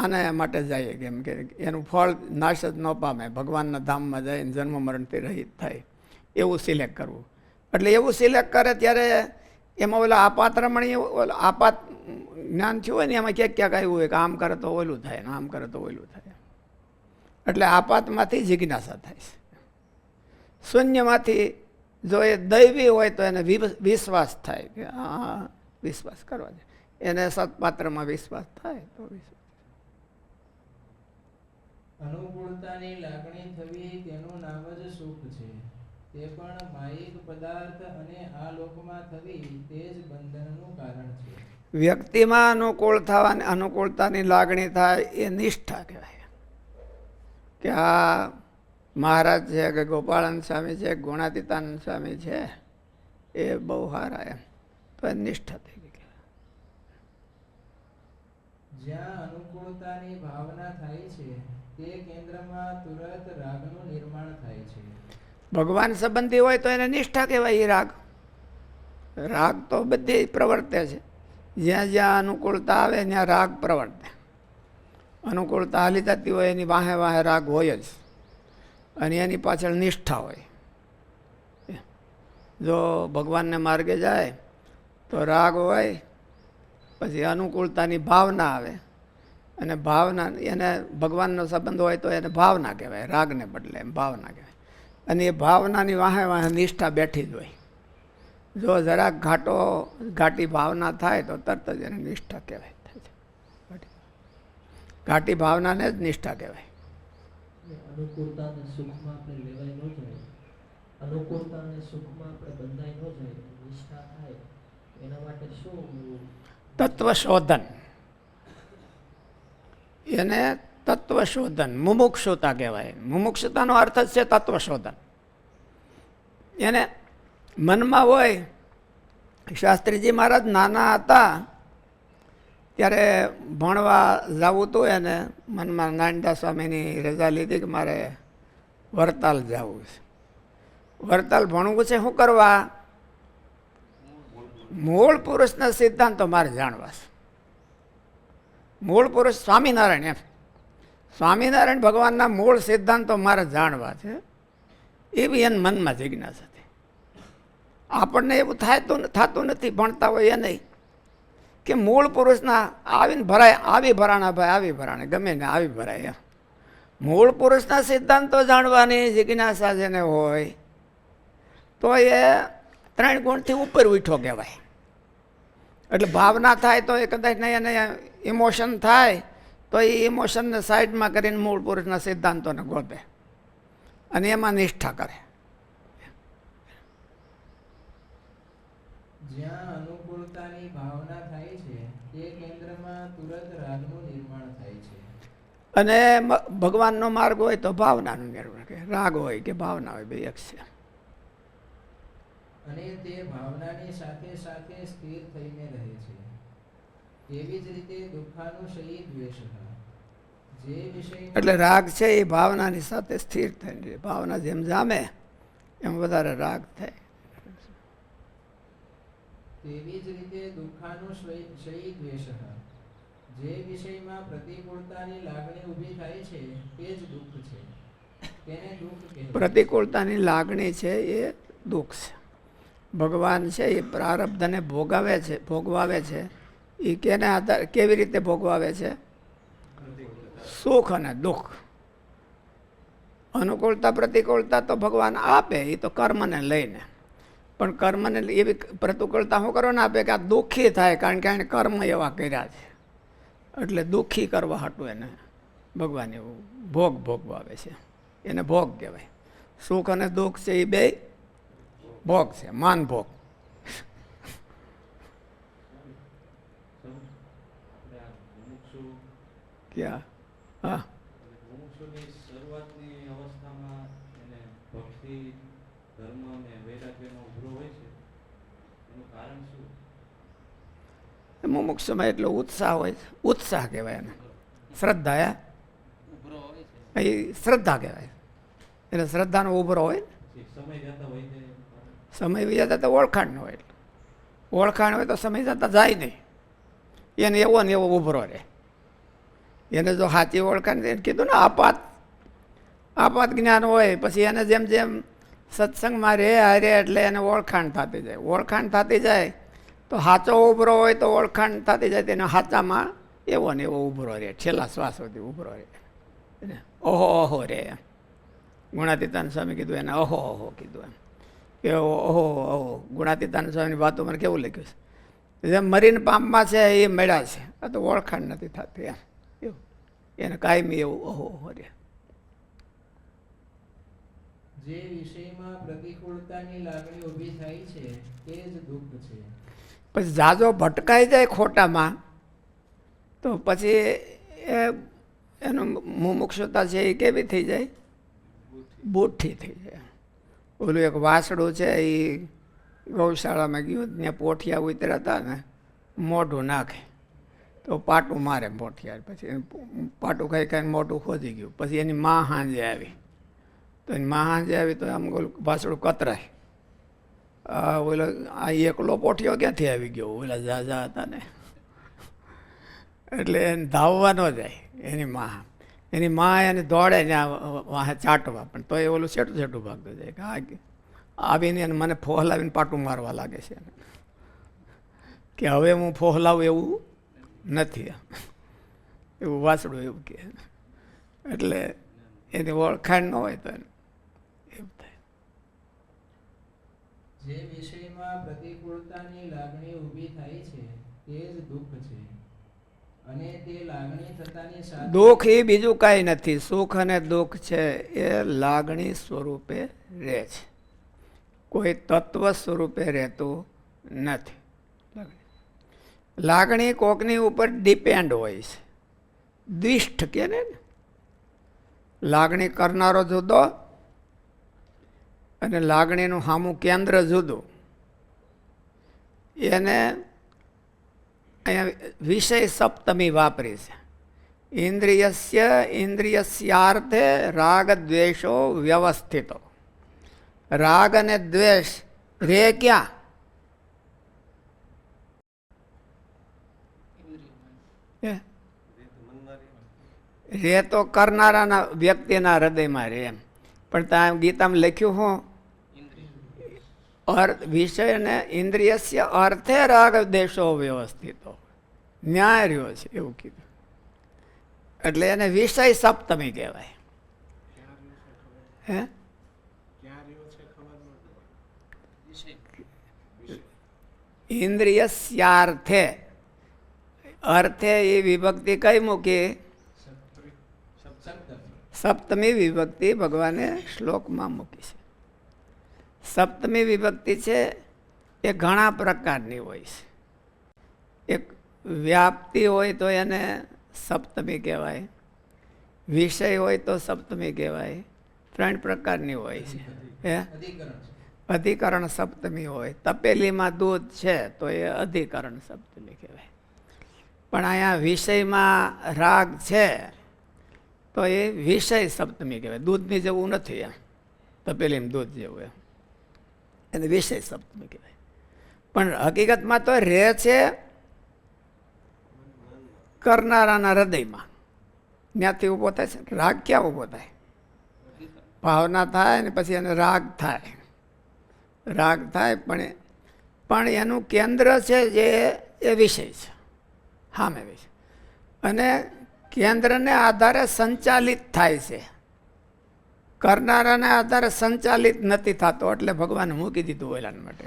આના માટે જઈએ, કેમ કે એનું ફળ નાશ જ ન પામે, ભગવાનના ધામમાં જઈને જન્મ મરણથી રહિત થાય, એવું સિલેક્ટ કરવું. એટલે એવું સિલેક્ટ કરે ત્યારે એમાં ઓલા આપાત્રમણી આપાત જ્ઞાન થયું હોય ને એમાં ક્યાંક ક્યાંક આવ્યું હોય કે આમ કરે તો ઓલું થાય ને આમ કરે તો ઓલું થાય. એટલે આપાતમાંથી જિજ્ઞાસા થાય છે. શૂન્યમાંથી જો એ દૈવી હોય તો એને વિશ્વાસ થાય કે હા વિશ્વાસ કરવા છે, એને સત્પાત્રમાં વિશ્વાસ થાય તો વિશ્વાસ. અનુકૂળતાની લાગણી થવી તેનું નામ જ સુખ છે. તે પણ માયિક પદાર્થ અને આ લોકમાં થવી તે જ બંધનનું કારણ છે. વ્યક્તિમાં અનુકૂળ થવાની અનુકૂળતાની લાગણી થાય એ નિષ્ઠા કહેવાય. કે આ મહારાજ છે કે ગોપાળન સ્વામી છે, ગુણાતીતાનંદ સ્વામી છે, એ બહુ સારા એમ તો એ નિષ્ઠા થઈ ગઈ. જ્યાં અનુકૂળતાની ભાવના થાય છે તે કેન્દ્રમાં તુરત રાગનું નિર્માણ થાય છે. ભગવાન સંબંધી હોય તો એને નિષ્ઠા કહેવાય. એ રાગ રાગ તો બધી પ્રવર્તે છે. જ્યાં જ્યાં અનુકૂળતા આવે ત્યાં રાગ પ્રવર્તે. અનુકૂળતા હાલી થતી હોય એની વાહે વાહે રાગ હોય જ, અને એની પાછળ નિષ્ઠા હોય. જો ભગવાનને માર્ગે જાય તો રાગ હોય, પછી અનુકૂળતાની ભાવના આવે, અને ભાવના એને ભગવાનનો સંબંધ હોય તો એને ભાવના કહેવાય, રાગને બદલે એમ ભાવના કહેવાય. અને એ ભાવનાની વાહે વાહે નિષ્ઠા બેઠી જ હોય. જો જરાક ઘાટી ભાવના થાય તો તરત જ એને નિષ્ઠા કહેવાય. ઘાટી ભાવનાને જ નિષ્ઠા કહેવાય. અનુકૂળતા અને સુખમાં આપણે લેવાય ન જાય, અનુકૂળતા અને સુખમાં આપણે બંધાઈ ન જાય, નિષ્ઠા થાય એના માટે શું? તત્વશોધન, એને તત્વશોધન મુમુક્ષુતા કહેવાય. મુમુક્ષુતાનો અર્થ જ છે તત્વશોધન. એને મનમાં હોય. શાસ્ત્રીજી મહારાજ નાના હતા ત્યારે ભણવા જવું હતું, એને મનમાં નાનદા સ્વામીની રજા લીધી કે મારે વરતાલ જવું છે. વરતાલ ભણવું છે, શું કરવા? મૂળ પુરુષના સિદ્ધાંતો મારે જાણવા છે. મૂળ પુરુષ સ્વામિનારાયણ, એમ સ્વામિનારાયણ ભગવાનના મૂળ સિદ્ધાંતો મારે જાણવા છે, એવી એને મનમાં જિજ્ઞાસા હતી. આપણને એવું થતું નથી ભણતા હોય એ નહીં કે મૂળ પુરુષના આવીને ભરાય, આવી ભરાણા ભાઈ આવી ભરાણે, ગમે ને આવી ભરાય. એમ મૂળ પુરુષના સિદ્ધાંતો જાણવાની જિજ્ઞાસા જેને હોય તો એ 3 ગુણથી ઉપર ઉઠો કહેવાય. એટલે ભાવના થાય તો એ કદાચ નહીં, એને ઇમોશન થાય તો એ ઇમોશનને સાઈડમાં કરીને મૂળ પુરુષના સિદ્ધાંતોને ગોતે અને એમાં નિષ્ઠા કરે. જ્યાં અનુકૂળતાની ભાવના થાય છે તે કેન્દ્રમાં તુરંત રાગનું નિર્માણ થાય છે. અને ભગવાનનો માર્ગ હોય તો ભાવનાનું નિર્માણ કરે. રાગ હોય કે ભાવના હોય, બે એક છે. અને તે ભાવનાની સાથે સાથે સ્થિર થઈને રહે છે. એવી જ રીતે દુઃખાનુશયી દ્વેષ, જે વિષય એટલે રાગ છે એ ભાવનાની સાથે સ્થિર થઈને રહે. ભાવના જેમ જામે એમ વધારે રાગ થાય. તેવી જ રીતે દુઃખાનુશયી દ્વેષ, જે વિષયમાં પ્રતિકૂળતાની લાગણી ઊભી થાય છે તે જ દુઃખ છે. તેને દુઃખ કહેવાય. પ્રતિકૂળતાની લાગણી છે એ દુઃખ છે. ભગવાન છે એ પ્રારબ્ધને ભોગવાવે છે. એ કેને આધાર કેવી રીતે ભોગવાવે છે? સુખ અને દુઃખ. અનુકૂળતા પ્રતિકૂળતા તો ભગવાન આપે, એ તો કર્મને લઈને. પણ કર્મને એવી પ્રતિકૂળતા શું કરો ને આપે કે આ દુઃખી થાય, કારણ કે એને કર્મ એવા કર્યા છે. એટલે દુઃખી કરવા હાટું એને ભગવાન એવું ભોગવાવે છે. એને ભોગ કહેવાય. સુખ અને દુઃખ છે એ બે ભોગ છે, માન ભોગ. ક્યાં? હા, મુમુક્ષુની શરૂઆતની અવસ્થામાં એને ભક્તિ, ધર્મ અને વૈરાગ્યનો ઉભરો હોય છે, એનું કારણ શું? મુમુક્ષુમાં એટલો ઉત્સાહ હોય, ઉત્સાહ કહેવાય એને. શ્રદ્ધા, ઉભરો હોય છે. એ શ્રદ્ધા કહેવાય. એટલે શ્રદ્ધાનો ઉભરો હોય. સમય જતા હોય છે, સમય જતા તો ઓળખાણ ન હોય. ઓળખાણ હોય તો સમય જતા જાય નહીં. એને એવો ને એવો ઉભરો રહે. એને જો સાચી ઓળખાણ કીધું ને આપાત જ્ઞાન હોય, પછી એને જેમ જેમ સત્સંગમાં રહે હારે એટલે એને ઓળખાણ થતી જાય. ઓળખાણ થતી જાય તો સાચો ઉભરો હોય તો ઓળખાણ થતી જાય, તેને સાચામાં એવો ને એવો ઉભરો રહે, છેલ્લા શ્વાસ સુધી ઉભરો રહે. ઓહો ઓહો રે. ગુણાતીતાન સ્વામી કીધું એને ઓહો ઓહો કીધું. એમ કે ઓહો ઓહો. ગુણાતીતાન સ્વામીની વાતો મને કેવું લખ્યું છે, જેમ મરીન પામ્પમાં છે એ મળ્યા છે, આ તો ઓળખાણ નથી થતી. એમ એવું એને કાયમી એવું ઓહો ઓહો રે. જે વિષયમાં પ્રતિકૂળતાની લાગણી ઊભી થાય છે તે જ દુઃખ છે. પછી જાજો ભટકાઈ જાય ખોટામાં તો પછી એનું મુમુક્ષુતા છે એ કેવી થઈ જાય? બુઠ્ઠી થઈ જાય. ઓલું એક વાસડું છે એ ગૌશાળામાં ગયું, ત્યાં પોઠિયા ઉતર્યા હતા ને, મોઢું નાખે તો પાટું મારે પોઠિયા. પછી પાટું ખાઈ ખાઈને મોઢું ખોદી ગયું. પછી એની માં સાંજે આવી તો એની માં સાંજે આવી તો આમ ઓલું વાસડું કતરાય. ઓલો આ એકલો પોઠિયો ક્યાંથી આવી ગયો? ઓલા ઝાઝા હતા ને, એટલે એને ધાવવા ન જાય. એની માં એને દોડે ને વાહે ચાટવા, પણ તો એ ઓલું છેટું છેટું ભાગતું જાય કે આવીને અને મને ફોહલાવીને પાટું મારવા લાગે છે કે હવે હું ફોહલાવું એવું નથી, એવું વાસડું એવું કે. એટલે એની ઓળખાણ ન હોય તો એવું થાય. જે વિષયમાં પ્રતિકૂળતાની લાગણી ઊભી થાય છે તે જ દુઃખ છે, અને તે લાગણી થતાની સાથે દુઃખ એ બીજું કાંઈ નથી. સુખ અને દુઃખ છે એ લાગણી સ્વરૂપે રહે છે, કોઈ તત્વ સ્વરૂપે રહેતું નથી. લાગણી કોકની ઉપર ડિપેન્ડ હોય છે. દ્વિષ્ઠ કે ને, લાગણી કરનારો જુદો અને લાગણીનું સામું કેન્દ્ર જુદું. એને અહીંયા વિષય સપ્તમી વાપરી છે. ઇન્દ્રિયસ્યાર્થે રાગ દ્વેષો વ્યવસ્થિતો. રાગ અને દ્વેષ રે ક્યાં? રે તો કરનારાના વ્યક્તિના હૃદયમાં રે એમ. પણ ત્યાં ગીતામાં લખ્યું હું વિષય ને ઇન્દ્રિયસ્ય અર્થે રાગ દ્વેષો વ્યવસ્થિતો. ન્યાય રહ્યો છે એવું કીધું. એટલે એને વિષય સપ્તમી કહેવાય. હે ઇન્દ્રિયસ્યાર્થે, અર્થે એ વિભક્તિ કઈ મૂકી? સપ્તમી વિભક્તિ ભગવાને શ્લોકમાં મૂકી છે. સપ્તમી વિભક્તિ છે એ ઘણા પ્રકારની હોય છે. એક વ્યાપ્તિ હોય તો એને સપ્તમી કહેવાય, વિષય હોય તો સપ્તમી કહેવાય. 3 પ્રકારની હોય છે. હે અધિકરણ સપ્તમી હોય. તપેલીમાં દૂધ છે તો એ અધિકરણ સપ્તમી કહેવાય. પણ અહીંયા વિષયમાં રાગ છે તો એ વિષય સપ્તમી કહેવાય. દૂધની જેવું નથી એમ, તપેલીમાં દૂધ જેવું એમ, એને વિષય સપ્તમી કહેવાય. પણ હકીકતમાં તો રહે છે કરનારાના હૃદયમાં. ત્યાંથી ઊભો થાય છે. રાગ ક્યાં ઊભો થાય? ભાવના થાય ને પછી એને રાગ થાય. રાગ થાય પણ એનું કેન્દ્ર છે જે એ વિષય છે, સામે વિષય. અને કેન્દ્રને આધારે સંચાલિત થાય છે, કરનારાને આધારે સંચાલિત નથી થતો. એટલે ભગવાને મૂકી દીધું ઓલાને માટે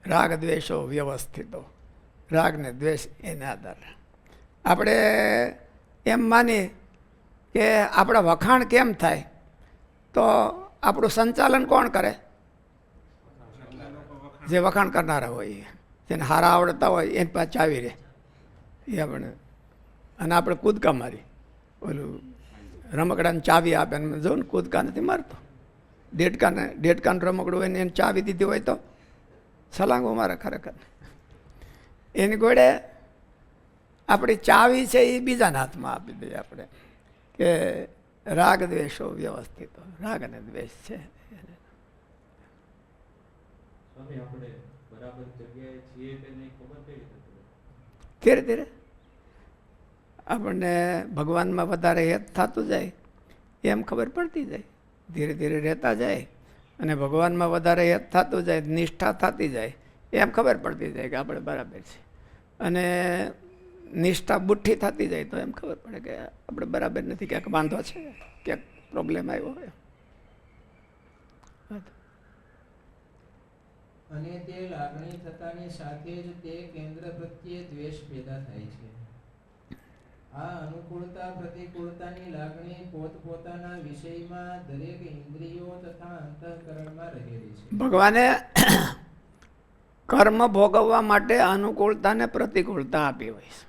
રાગ દ્વેષો વ્યવસ્થિતો. રાગ ને દ્વેષ એને આધારે આપણે એમ માની કે આપણા વખાણ કેમ થાય, તો આપણું સંચાલન કોણ કરે? જે વખાણ કરનારા હોય, જેને હારા આવડતા હોય એની પાસે ચાવી રહે એ આપણે. અને આપણે કૂદકા મારી, ઓલું રમકડાને ચાવી આપે ને જો ને કૂદકા નથી મારતો. ડેડકાનું રમકડું હોય ને એને ચાવી દીધી હોય તો છલાંગો મારે ખરેખર. એની ઘોડે આપણી ચાવી છે એ બીજાના હાથમાં આપી દઈએ આપણે કે રાગ દ્વેષો વ્યવસ્થિત. રાગ અને દ્વેષ છે. સ્વામી, આપણે બરાબર જગ્યાએ છીએ કે નહીં ખબર કઈ રીતે? ધીરે ધીરે આપણને ભગવાનમાં વધારે હેત થતું જાય એમ ખબર પડતી જાય. ધીરે ધીરે રહેતા જાય અને ભગવાનમાં વધારે હેત થતું જાય, નિષ્ઠા થતી જાય એમ ખબર પડતી જાય કે આપણે બરાબર છે. અને નિષ્ઠા બુઠ્ઠી થતી જાય તો એમ ખબર પડે કે આપણે બરાબર નથી, ક્યાંક વાંધો છે, ક્યાંક પ્રોબ્લેમ આવ્યો હોય. અને તે લાગણી થતાની સાથે જ તે કેન્દ્ર પ્રત્યે દ્વેષ પેદા થાય છે. આ અનુકૂળતા પ્રતિકૂળતાની લાગણી પોતપોતાના વિષયમાં દરેક ઇન્દ્રિયો તથા અંતઃકરણમાં રહેલી છે. ભગવાને કર્મ ભોગવવા માટે અનુકૂળતા ને પ્રતિકૂળતા આપી હોય છે.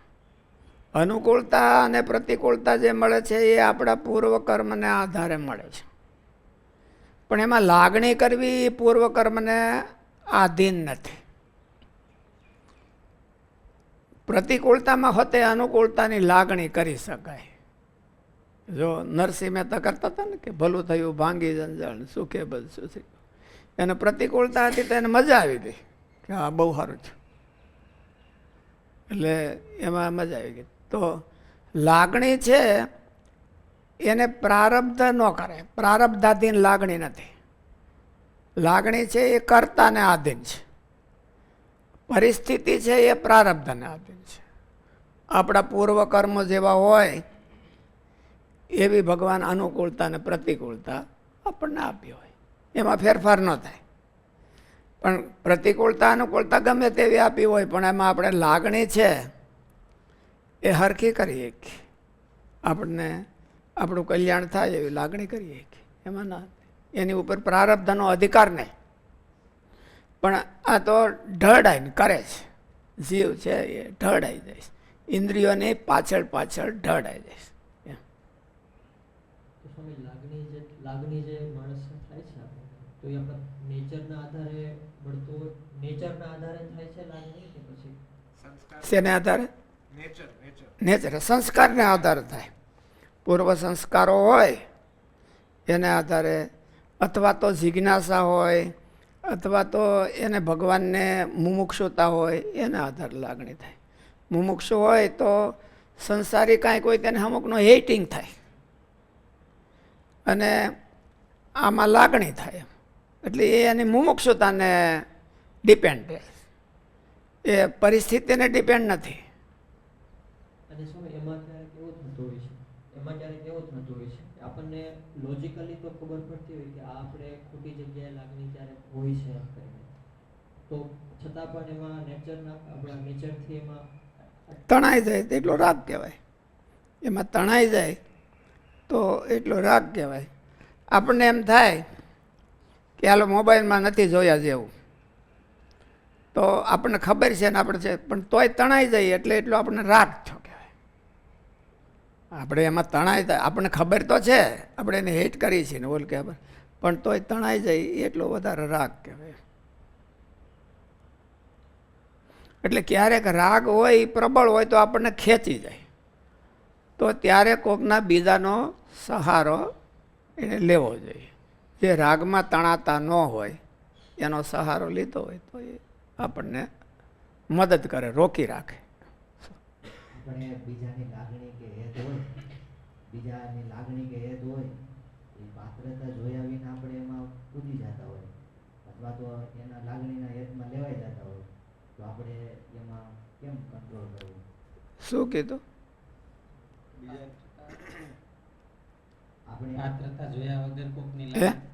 અનુકૂળતા અને પ્રતિકૂળતા જે મળે છે એ આપણા પૂર્વ કર્મને આધારે મળે છે. પણ એમાં લાગણી કરવી એ પૂર્વ કર્મને આધીન નથી. પ્રતિકૂળતામાં હોતે અનુકૂળતાની લાગણી કરી શકાય. જો નરસિંહ મહેતા કરતા હતા ને કે ભલું થયું ભાંગી જંજાળ સુખે બધું શીખ્યું. એને પ્રતિકૂળતા હતી તો એને મજા આવી ગઈ કે હા બહુ સારું છે, એટલે એમાં મજા આવી ગઈ. તો લાગણી છે એને પ્રારબ્ધ ન કરે, પ્રારબ્ધાધીન લાગણી નથી. લાગણી છે એ કર્તાને આધીન છે, પરિસ્થિતિ છે એ પ્રારબ્ધને આધીન છે. આપણા પૂર્વ કર્મો જેવા હોય એવી ભગવાન અનુકૂળતા અને પ્રતિકૂળતા આપણને આપી હોય, એમાં ફેરફાર ન થાય. પણ પ્રતિકૂળતા અનુકૂળતા ગમે તેવી આપી હોય, પણ એમાં આપણે લાગણી છે એ હરખી કરીએ કે આપણને આપણું કલ્યાણ થાય એવી લાગણી કરીએ કે એમાં ના, એની ઉપર પ્રારબ્ધનો અધિકાર નહીં. પણ આ તો ઢળાઈને કરે છે, જીવ છે એ ઢળાઈ જાય છે, ઇન્દ્રિયોની પાછળ પાછળ ઢળાઈ જાય છે. તો સ્વામી લાગણી જે માણસને થાય છે આપણને, તો એ આપણા નેચરના આધારે મળતો હોય, નેચરના આધારે થાય છે લાગણી કે પછી શેને આધારે? નેચર, સંસ્કારને આધારે થાય. પૂર્વ સંસ્કારો હોય એને આધારે, અથવા તો જિજ્ઞાસા હોય, અથવા તો એને ભગવાનને મુમુક્ષુતા હોય, એના આધારે લાગણી થાય. મુમુક્ષુ હોય તો સંસારી કાંઈક હોય તેને અમુકનો હેટિંગ થાય, અને આમાં લાગણી થાય. એટલે એ એની મુમુક્ષુતાને ડિપેન્ડ રહે, એ પરિસ્થિતિને ડિપેન્ડ નથી. અને સ્વામી એમાં ક્યારેક એવું થતું હોય છે, આપણને લોજિકલી તો ખબર પડતી હોય કે આ આપણે ખોટી જગ્યાએ લાગણી ક્યારેક હોય છે એમ કરીને, તો છતાં પણ એમાં આપણા નેચરથી એમાં તણાઈ જાય તો એટલો રાગ કહેવાય. એમાં તણાઈ જાય તો એટલો રાગ કહેવાય. આપણને એમ થાય કે હાલો મોબાઈલમાં નથી જોયા જેવું, તો આપણને ખબર છે ને આપણે છે, પણ તોય તણાઈ જાય એટલે એટલો આપણને રાગ થયો કહેવાય. આપણે એમાં તણાઈ જાય, આપણને ખબર તો છે, આપણે એને હેટ કરીએ છીએ ને ઓલ કે, પણ તોય તણાઈ જાય એટલો વધારે રાગ કહેવાય. એટલે ક્યારેક રાગ હોય એ પ્રબળ હોય તો આપણને ખેંચી જાય, તો ત્યારે કોકના બીજાનો સહારો એને લેવો જોઈએ. જે રાગમાં તણાતા ન હોય એનો સહારો લીધો હોય તો એ આપણને મદદ કરે, રોકી રાખે. આપણે બીજાની લાગણી કે હેત હોય, બીજાની લાગણી કે હેત હોય, એ પાત્રતા જોયા વિના આપણે એમાં કૂદી જતા હોય, અથવા તો એના લાગણીના હેતમાં લેવાઈ જતા હોય, તો આપણે એમાં કેમ કંટ્રોલ કરવું? શું કીધું? આપણે પાત્રતા જોયા વગર કોકની લાગણી,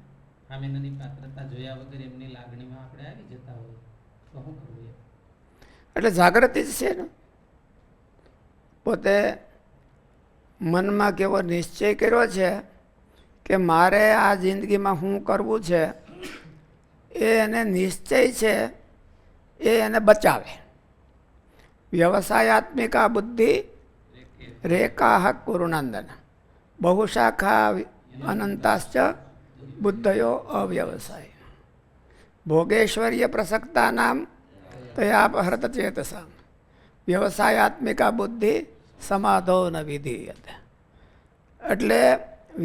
સામેની પાત્રતા જોયા વગર એમની લાગણીમાં આપણે આવી જતા હોય તો શું કરવું? એટલે જાગૃતિ જ છે ને. પોતે મનમાં કેવો નિશ્ચય કર્યો છે કે મારે આ જિંદગીમાં શું કરવું છે, એ એને નિશ્ચય છે એ એને બચાવે. વ્યવસાયાત્મિકા બુદ્ધિ રેકા કુરુનંદન બહુશાખા અનંતાશ્ચ બુદ્ધયો અવ્યવસાય ભોગેશ્વર્ય પ્રસક્તાનામ તયા હરત ચેતસા વ્યવસાયાત્મિકા બુદ્ધિ સમાધો ન વિધીયતે. એટલે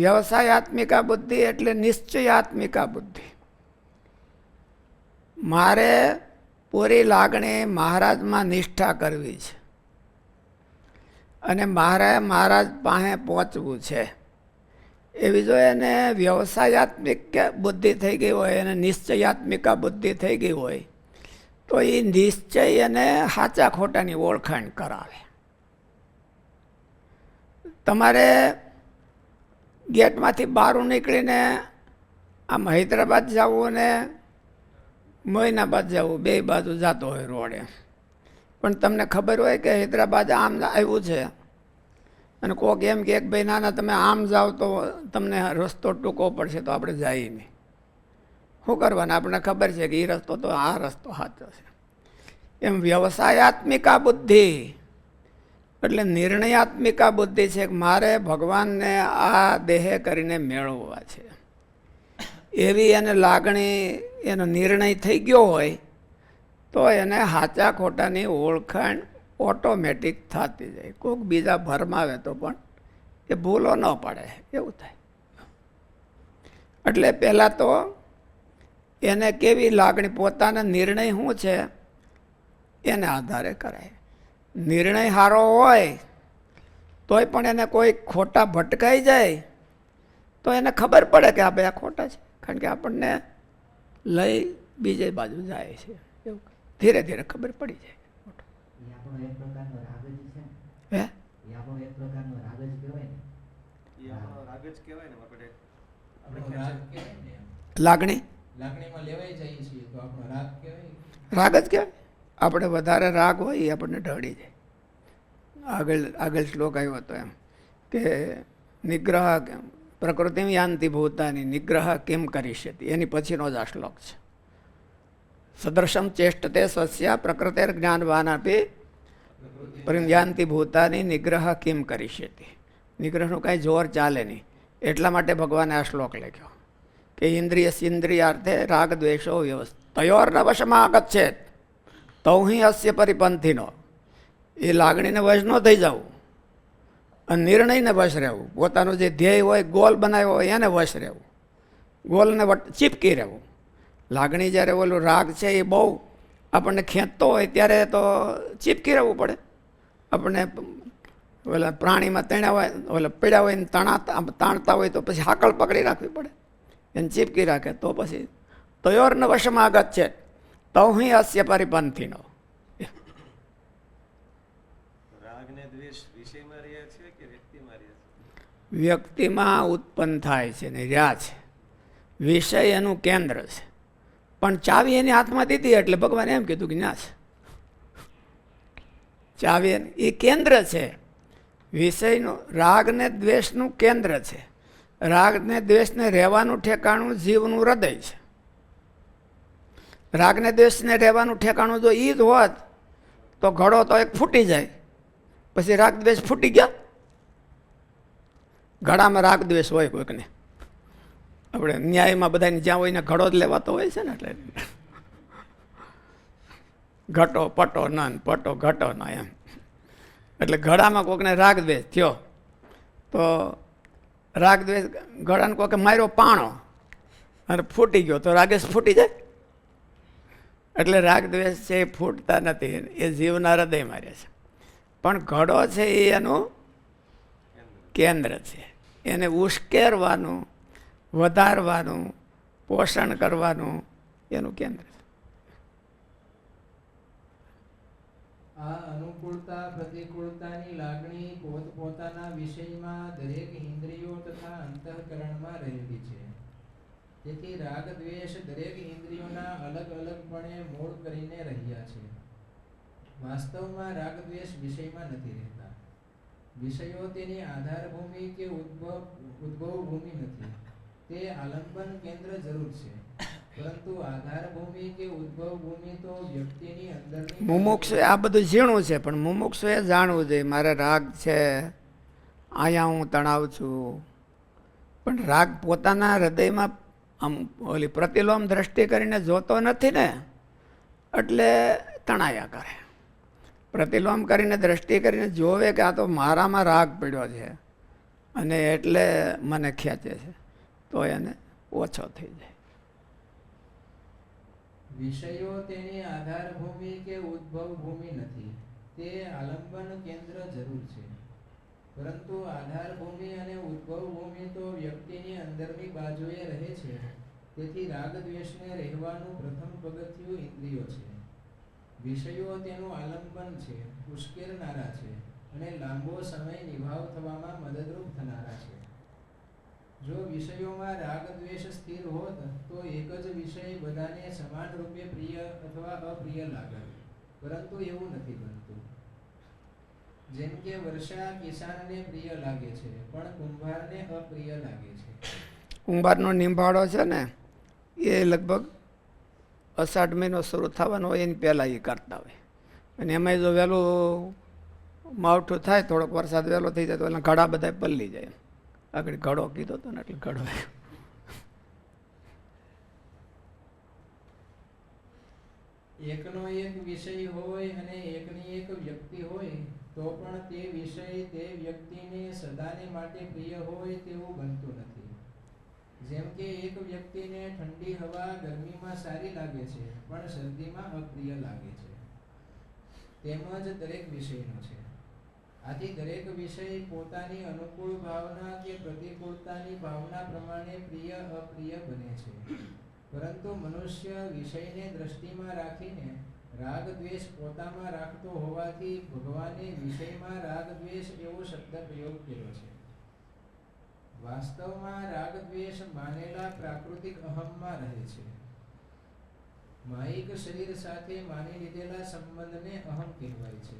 વ્યવસાયાત્મિકા બુદ્ધિ એટલે નિશ્ચયાત્મિકા બુદ્ધિ. મારે પૂરી લાગણી મહારાજમાં નિષ્ઠા કરવી છે, અને મારે મહારાજ પાસે પહોંચવું છે, એવી જો એને વ્યવસાયાત્મિક બુદ્ધિ થઈ ગઈ હોય, એને નિશ્ચયાત્મિકા બુદ્ધિ થઈ ગઈ હોય, તો એ નિશ્ચય એને સાચા ખોટાની ઓળખાણ કરાવે. તમારે ગેટમાંથી બહાર નીકળીને આમ હૈદરાબાદ જવું ને મોઇનાબાદ જવું, બે બાજુ જતો હોય રોડે, પણ તમને ખબર હોય કે હૈદરાબાદ આમ આવ્યું છે, અને કોક એમ કે ભાઈ નાના તમે આમ જાઓ તો તમને રસ્તો ટૂંકો પડશે તો આપણે જઈએ નહીં. શું કરવાના? આપણને ખબર છે કે એ રસ્તો તો આ રસ્તો સાચો છે. એમ વ્યવસાયાત્મિકા બુદ્ધિ એટલે નિર્ણયાત્મિકા બુદ્ધિ છે કે મારે ભગવાનને આ દેહે કરીને મેળવવા છે, એવી એને લાગણી, એનો નિર્ણય થઈ ગયો હોય તો એને સાચા ખોટાની ઓળખાણ ઓટોમેટિક થતી જાય. કોઈક બીજા ભરમાવે તો પણ એ ભૂલો ન પડે એવું થાય. એટલે પહેલાં તો એને કેવી લાગણી, પોતાના નિર્ણય શું છે એને આધારે કરાય. નિર્ણય સારો હોય તોય પણ એને કોઈ ખોટા ભટકાઈ જાય તો એને ખબર પડે કે આ બે ખોટા છે, કારણ કે આપણને લઈ બીજે બાજુ જાય છે. એવું ધીરે ધીરે ખબર પડી જાય. એ આપણો એક પ્રકારનો રાગ જ છે ને? હે એ આપણો એક પ્રકારનો રાગ જ કહેવાય ને? એ આપણો રાગ જ કહેવાય ને આપણે આપણો રાગ કહેવાય ને એમ. લાગણી લાગણીમાં લેવાઈ જઈએ છીએ તો આપણો રાગ કહેવાય. રાગ જ કહેવાય. આપણે વધારે રાગ હોય એ આપણને ઢળી જાય. આગળ શ્લોક આવ્યો હતો એમ કે નિગ્રહ પ્રકૃતિ યાંતિ ભૂતાની નિગ્રહ કેમ કરી શકે, એની પછીનો જ આ શ્લોક છે. સદૃશમ ચેષ્ટતે સ્વસ્યા પ્રકૃતિર જ્ઞાનવાન આપી યાંતિ ભૂતાની નિગ્રહ કેમ કરી શકે. નિગ્રહનું કાંઈ જોર ચાલે નહીં. એટલા માટે ભગવાને આ શ્લોક લખ્યો કે ઇન્દ્રિયાર્થે રાગ દ્વેષો તયોર્ન વશમાં આગચ્છેત તૌહિ અસ્ય પરિપંથીનો. એ લાગણીને વશ ન થઈ જવું અને નિર્ણયને વશ રહેવું. પોતાનું જે ધ્યેય હોય, ગોલ બનાવ્યો હોય એને વશ રહેવું, ગોલને ચીપકી રહેવું. લાગણી જ્યારે ઓલું રાગ છે એ બહુ આપણને ખેંચતો હોય ત્યારે તો ચીપકી રહેવું પડે. આપણને ઓલા પ્રાણીમાં તણ્યા હોય, ઓલા પીડ્યા હોય ને તાણતા હોય તો પછી હાકળ પકડી રાખવી પડે, એને ચીપકી રાખે તો પછી તયોર્ન વશમાં આગત છે તૌહિ અસ્ય પરિપંથીનો. રાગ ને દ્વેષ વિષયમાં રહે છે કે વ્યક્તિમાં રહે છે? વ્યક્તિમાં ઉત્પન્ન થાય છે ને રહ્યા છે. વિષય એનું કેન્દ્ર છે, પણ ચાવી એની હાથમાં દીધી એટલે ભગવાને એમ કીધું કે ના છે ચાવી એ કેન્દ્ર છે. વિષયનું રાગ ને દ્વેષનું કેન્દ્ર છે. રાગ ને દ્વેષને રહેવાનું ઠેકાણું જીવનું હૃદય છે. રાગ ને દ્વેષને રહેવાનું ઠેકાણું જો એ જ હોત તો ઘડો તો એક ફૂટી જાય, પછી રાગ દ્વેષ ફૂટી ગયા. ઘડામાં રાગ દ્વેષ હોય કોઈકને, આપણે ન્યાયમાં બધાને જ્યાં હોય ને ઘડો જ લેવાતો હોય છે ને, એટલે ઘટો પટો નન પટો ઘટો ન એમ. એટલે ઘડામાં કોઈકને રાગ દ્વેષ થયો તો રાગ દ્વેષ ઘડાને કોઈકે માર્યો પાણો અને ફૂટી ગયો તો રાગેશ ફૂટી જાય. એટલે રાગ દ્વેષ છે એ ફૂટતા નથી, એ જીવના હૃદય મારે છે. પણ ઘડો છે એ એનું કેન્દ્ર છે. એને ઉશ્કેરવાનું, વધારવાનું, પોષણ કરવાનું એનું કેન્દ્ર છે. આ અનુકૂળતા પ્રતિકૂળતાની લાગણી પોતપોતાના વિષયમાં દરેક ઇન્દ્રિયો તથા અંતઃકરણમાં રહેલી છે. તેથી રાગ દ્વેષ દરેક ઇન્દ્રિયોના અલગ અલગપણે મૂળ કરીને રહ્યા છે. વાસ્તવમાં રાગ દ્વેષ વિષયમાં નથી રહેતા. વિષયો તેની આધારભૂમિ કે ઉદ્ભવ ભૂમિ નથી. તે આલંબન કેન્દ્ર જરૂર છે, પરંતુ આધારભૂમિ કે ઉદ્ભવ ભૂમિ તો વ્યક્તિની અંદરની. મુમુક્ષ આ બધું ઝીણું છે, પણ મુમુક્ષ એ જાણવું જોઈએ મારે રાગ છે, અહીંયા હું તણાવ છું. પણ રાગ પોતાના હૃદયમાં આમ ઓલી પ્રતિલોમ દ્રષ્ટિ કરીને જોતો નથી ને, એટલે તણાયા કરે. પ્રતિલોમ કરીને દ્રષ્ટિ કરીને જોવે કે આ તો મારામાં રાગ પડ્યો છે અને એટલે મને ખેંચે છે, તો એને ઓછો થઈ જાય. વિષયો તેની આધારભૂમિ કે ઉદ્ભવ ભૂમિ નથી. તે આલંબન કેન્દ્ર જરૂર છે, પરંતુ આધારભૂમિ અને ઉદ્ભવ ભૂમિ તો વ્યક્તિની અંદરની બાજુએ રહે છે. તેથી રાગ દ્વેષને રહેવાનું પ્રથમ પગથિયું ઇન્દ્રિયો છે. વિષયો તેનું આલંબન છે, ઉશ્કેરનારા છે અને લાંબો સમય નિભાવ થવામાં મદદરૂપ થનારા છે. જો વિષયોમાં રાગ દ્વેષ સ્થિર હોત તો એક જ વિષય બધાને સમાન રૂપે પ્રિય અથવા અપ્રિય લાગે, પરંતુ એવું નથી બનતું. જેમ કે વર્ષા કિસાનને પ્રિય લાગે છે પણ કુંભારને અપ્રિય લાગે છે. કુંભારનો નિંભાળો છે ને એ લગભગ અષાઢ મહિનો શરૂ થવાનો હોય એની પહેલાં એ કરતા હોય, અને એમાં જો વહેલું માવઠું થાય, થોડોક વરસાદ વહેલો થઈ જાય તો એના ઘડા બધા પલળી જાય. આગળ ઘડો કીધો હતો ને એટલે ઘડો. એકનો એક વિષય હોય અને એકની એક વ્યક્તિ હોય તો પણ તે વિષય તે વ્યક્તિને સદાને માટે પ્રિય હોય તેવું બનતું નથી. જેમ કે એક વ્યક્તિને ઠંડી હવા ગરમીમાં સારી લાગે છે પણ શરદીમાં અપ્રિય લાગે છે, તેમજ દરેક વિષયનો છે. આથી દરેક વિષય પોતાની અનુકૂળ ભાવના કે પ્રતિકૂળતાની ભાવના પ્રમાણે પ્રિય અપ્રિય બને છે. પરંતુ મનુષ્ય વિષયને દ્રષ્ટિમાં રાખીને રાગ દ્વેષ પોતામાં રાખતો હોવાથી ભગવાને વિષયમાં રાગ દ્વેષ એવો શબ્દ પ્રયોગ કર્યો છે. વાસ્તવમાં રાગ દ્વેષ માનેલા પ્રાકૃતિક અહમમાં રહે છે. માયિક શરીર સાથે માની લીધેલા સંબંધને અહમ કહેવાય છે.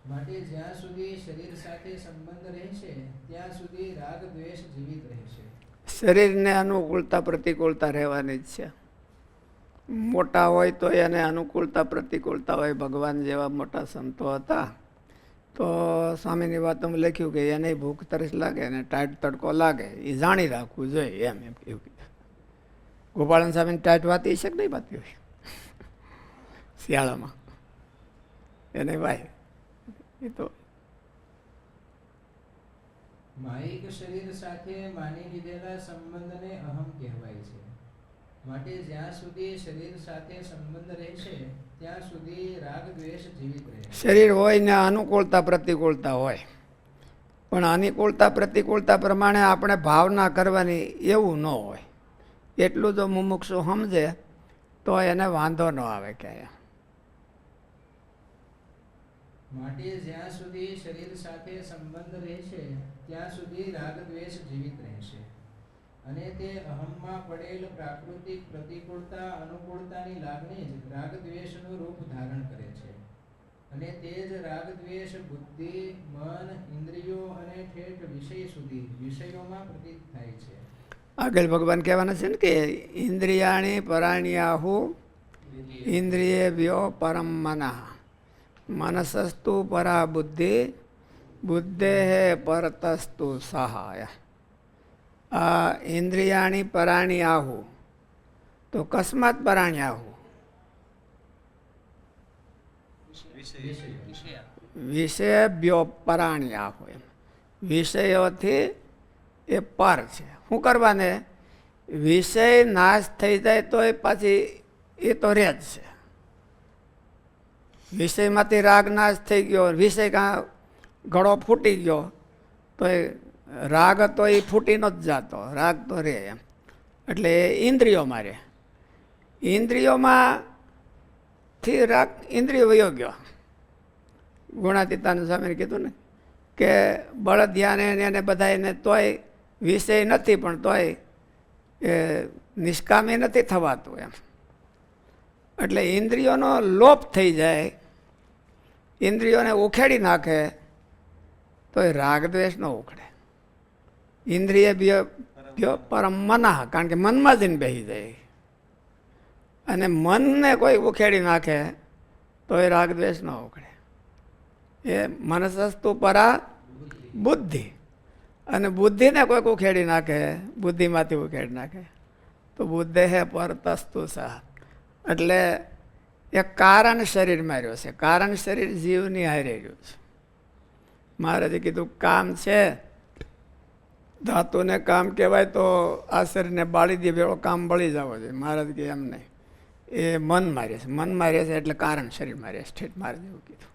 માટે જ્યાં સુધી શરીર સાથે સંબંધ રહેશે ત્યાં સુધી રાગ દ્વેષ જીવિત રહેશે. શરીરને અનુકૂળતા પ્રતિકૂળતા રહેવાની જ છે. મોટા હોય તો એને અનુકૂળતા પ્રતિકૂળતા હોય. ભગવાન જેવા મોટા સંતો હતા તો સ્વામીની વાતોમાં લખ્યું કે એને ભૂખ તરસ લાગે અને ટાઈટ તડકો લાગે એ જાણી રાખવું જોઈએ એમ એવું કીધું. ગોપાળન સ્વામીની ટાઈટ વાતી છે કે નહીં વાતી હોય શિયાળામાં એને ભાઈ એ તો માયિક શરીર સાથે માની લીધેલા સંબંધને અહમ કહેવાય છે. માટે જ્યાં સુધી શરીર સાથે સંબંધ રહેશે ત્યાં સુધી રાગ દ્વેષ જીવિત રહેશે. શરીર હોય ને અનુકૂળતા પ્રતિકૂળતા હોય, પણ અનુકૂળતા પ્રતિકૂળતા પ્રમાણે આપણે ભાવના કરવાની એવું ન હોય. એટલું જો મુમુક્ષુ સમજે તો એને વાંધો ન આવે ક્યાંય. માટે જ્યાં સુધી શરીર સાથે સંબંધ રહેશે ત્યાં સુધી રાગ દ્વેષ જીવિત રહેશે અને તે અહમમાં પડેલ પ્રાકૃતિક પ્રતિકૂળતા અનુકૂળતાની લાગણી જ રાગ દ્વેષનું રૂપ ધારણ કરે છે. અને તે જ રાગ દ્વેષ બુદ્ધિ, મન, ઇન્દ્રિયો અને ઠેઠ વિષય સુધી વિષયોમાં પ્રતીત થાય છે. આગળ ભગવાન કહેવાના છે ને કે ઇન્દ્રિયાણી પરાણ્યાહુ ઇન્દ્રિયેભ્યો પરમ મનઃ મનસસ્તુ પરા બુદ્ધિ બુદ્ધે પરતસ્તુ સહાય. આ ઇન્દ્રિયાણી પરાણી આહુ તો કસ્માત પરાણી આહુ વિષયભ્યો પરાણી આહુ. એમ વિષયોથી એ પર છે. શું કરવાને? વિષય નાશ થઈ જાય તો એ પાછી એ તો રહે જ છે. વિષયમાંથી રાગ નાશ થઈ ગયો, વિષય કાં ઘડો ફૂટી ગયો તો એ રાગ તો એ ફૂટી ન જ જાતો, રાગ તો રહે એમ. એટલે એ ઇન્દ્રિયોમાં રહે. ઇન્દ્રિયોમાંથી રાગ ઇન્દ્રિયો વયો ગયો. ગુણાતીતાનંદ સ્વામીને કીધું ને કે બળદિયાને એને બધાને તોય વિષય નથી પણ તોય એ નિષ્કામી નથી થવાતું એમ. એટલે ઇન્દ્રિયોનો લોપ થઈ જાય, ઇન્દ્રિયોને ઉખેડી નાખે તો એ રાગદ્વેષ ન ઉખડે. ઇન્દ્રિય પરમ મનઃ, કારણ કે મનમાં જઈને બેસી જાય. અને મનને કોઈ ઉખેડી નાખે તો એ રાગદ્વેષ ન ઉખડે. એ મનસસ્તુ પરા બુદ્ધિ, અને બુદ્ધિને કોઈક ઉખેડી નાખે, બુદ્ધિમાંથી ઉખેડી નાખે તો બુદ્ધે હે પરતસ્તુ સહ. એટલે એ કારણ શરીર માર્યો છે. કારણ શરીર જીવની હારે રહ્યું છે. મહારાજે કીધું કામ છે, ધાતુને કામ કહેવાય તો આ શરીરને બાળી દે ભેળો કામ બળી જવો જોઈએ. મહારાજ કે એમ નહીં, એ મન મારે છે. મન મારે છે એટલે કારણ શરીર મારે છે. ઠેઠ મહારાજ એવું કીધું.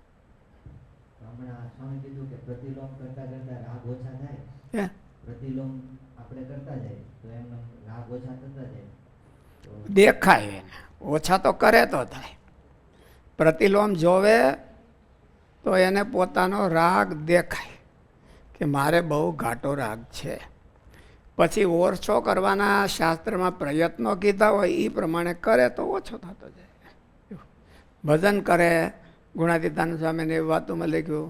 હમણાં સ્વામી કીધું કે પ્રતિલોમ કરતા કરતા રાગ ઓછા થાય. હે પ્રતિલોમ આપણે કરતા જાય તો એમનો રાગ ઓછા થતા જાય. દેખાય એને, ઓછા તો કરે તો થાય. પ્રતિલોમ જોવે તો એને પોતાનો રાગ દેખાય કે મારે બહુ ઘાટો રાગ છે. પછી ઓછો કરવાના શાસ્ત્રમાં પ્રયત્નો કીધા હોય એ પ્રમાણે કરે તો ઓછો થતો જાય. ભજન કરે, ગુણાતીતાનંદ સ્વામીને એ વાતોમાં લખ્યું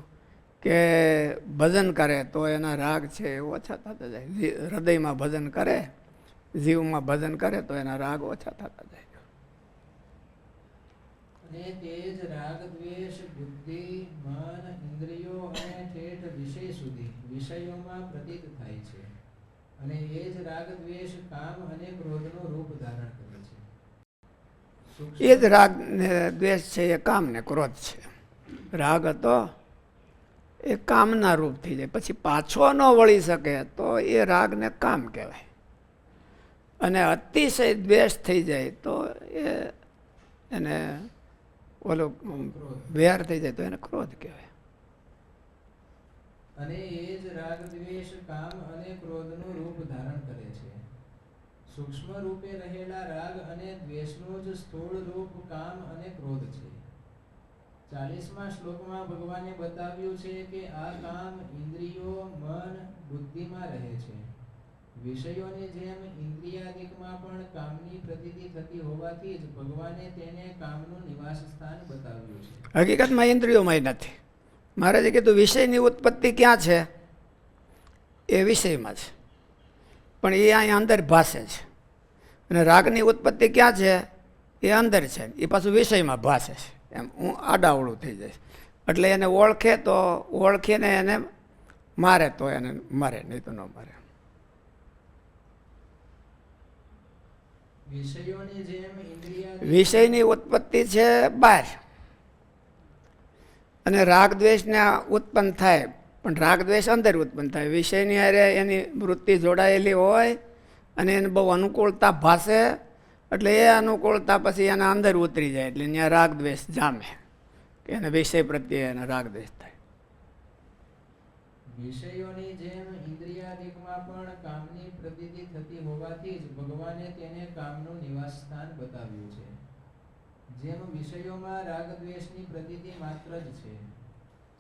કે ભજન કરે તો એના રાગ છે એ ઓછા થતા જાય. હૃદયમાં ભજન કરે, જીવમાં ભજન કરે તો એના રાગ ઓછા થતા જાય. અને તે જ રાગ દ્વેષ બુદ્ધિ, મન, ઇન્દ્રિયો અને ઠેઠ વિષય સુધી વિષયોમાં પ્રતીત થાય છે. અને એ જ રાગ દ્વેષ કામ અને ક્રોધનું રૂપ ધારણ કરે છે. એ જ રાગ ને દ્વેષ છે એ કામ ને ક્રોધ છે. રાગ હતો એ કામના રૂપ થઈ જાય, પછી પાછો ન વળી શકે તો એ રાગને કામ કહેવાય. અને અતિશય દ્વેષ થઈ જાય તો એને ઓલો વેર થઈ જાય તો એને ક્રોધ કહેવાય. અને એ જ રાગ દ્વેષ કામ અને ક્રોધનું રૂપ ધારણ કરે છે. સૂક્ષ્મ રૂપે રહેલા રાગ અને દ્વેષનું જ સ્થૂળ રૂપ કામ અને ક્રોધ છે. 40મા શ્લોકમાં ભગવાને બતાવ્યું છે કે આ કામ ઇન્દ્રિયો, મન, બુદ્ધિમાં રહે છે. વિષયોની જેમ ઇન્દ્રિયાદિકમાં પણ કામની પ્રતીતિ થતી હોવાથી જ ભગવાને તેને કામનું નિવાસ સ્થાન બતાવ્યું છે. હકીકતમાં ઇન્દ્રિયોમાં નથી. મહારાજે કીધું વિષયની ઉત્પત્તિ ક્યાં છે? એ વિષયમાં છે, પણ એ અહીંયા અંદર ભાસે છે. અને રાગની ઉત્પત્તિ ક્યાં છે? એ અંદર છે, એ પાછું વિષયમાં ભાસે છે. એમ હું આડાવડું થઈ જાય. એટલે એને ઓળખે તો ઓળખીને એને મારે તો એને મારે, નહીં તો ન મારે. વિષયોની જેમ વિષયની ઉત્પત્તિ છે બહાર, અને રાગ દ્વેષને ઉત્પન્ન થાય, પણ રાગ દ્વેષ અંદર ઉત્પન્ન થાય. વિષયની હારે એની વૃત્તિ જોડાયેલી હોય અને એને બહુ અનુકૂળતા ભાસે, એટલે એ અનુકૂળતા પછી એના અંદર ઉતરી જાય, એટલે ત્યાં રાગ દ્વેષ જામે, કે એને વિષય પ્રત્યે એને રાગ દ્વેષ થાય. વિષયોની જેમ ઇન્દ્રિયાદિકમાં પણ કામની પ્રતીતિ થતી હોવાથી જ ભગવાને તેને કામનું નિવાસ સ્થાન બતાવ્યું છે. જેમ વિષયોમાં રાગ દ્વેષની પ્રતીતિ માત્ર જ છે,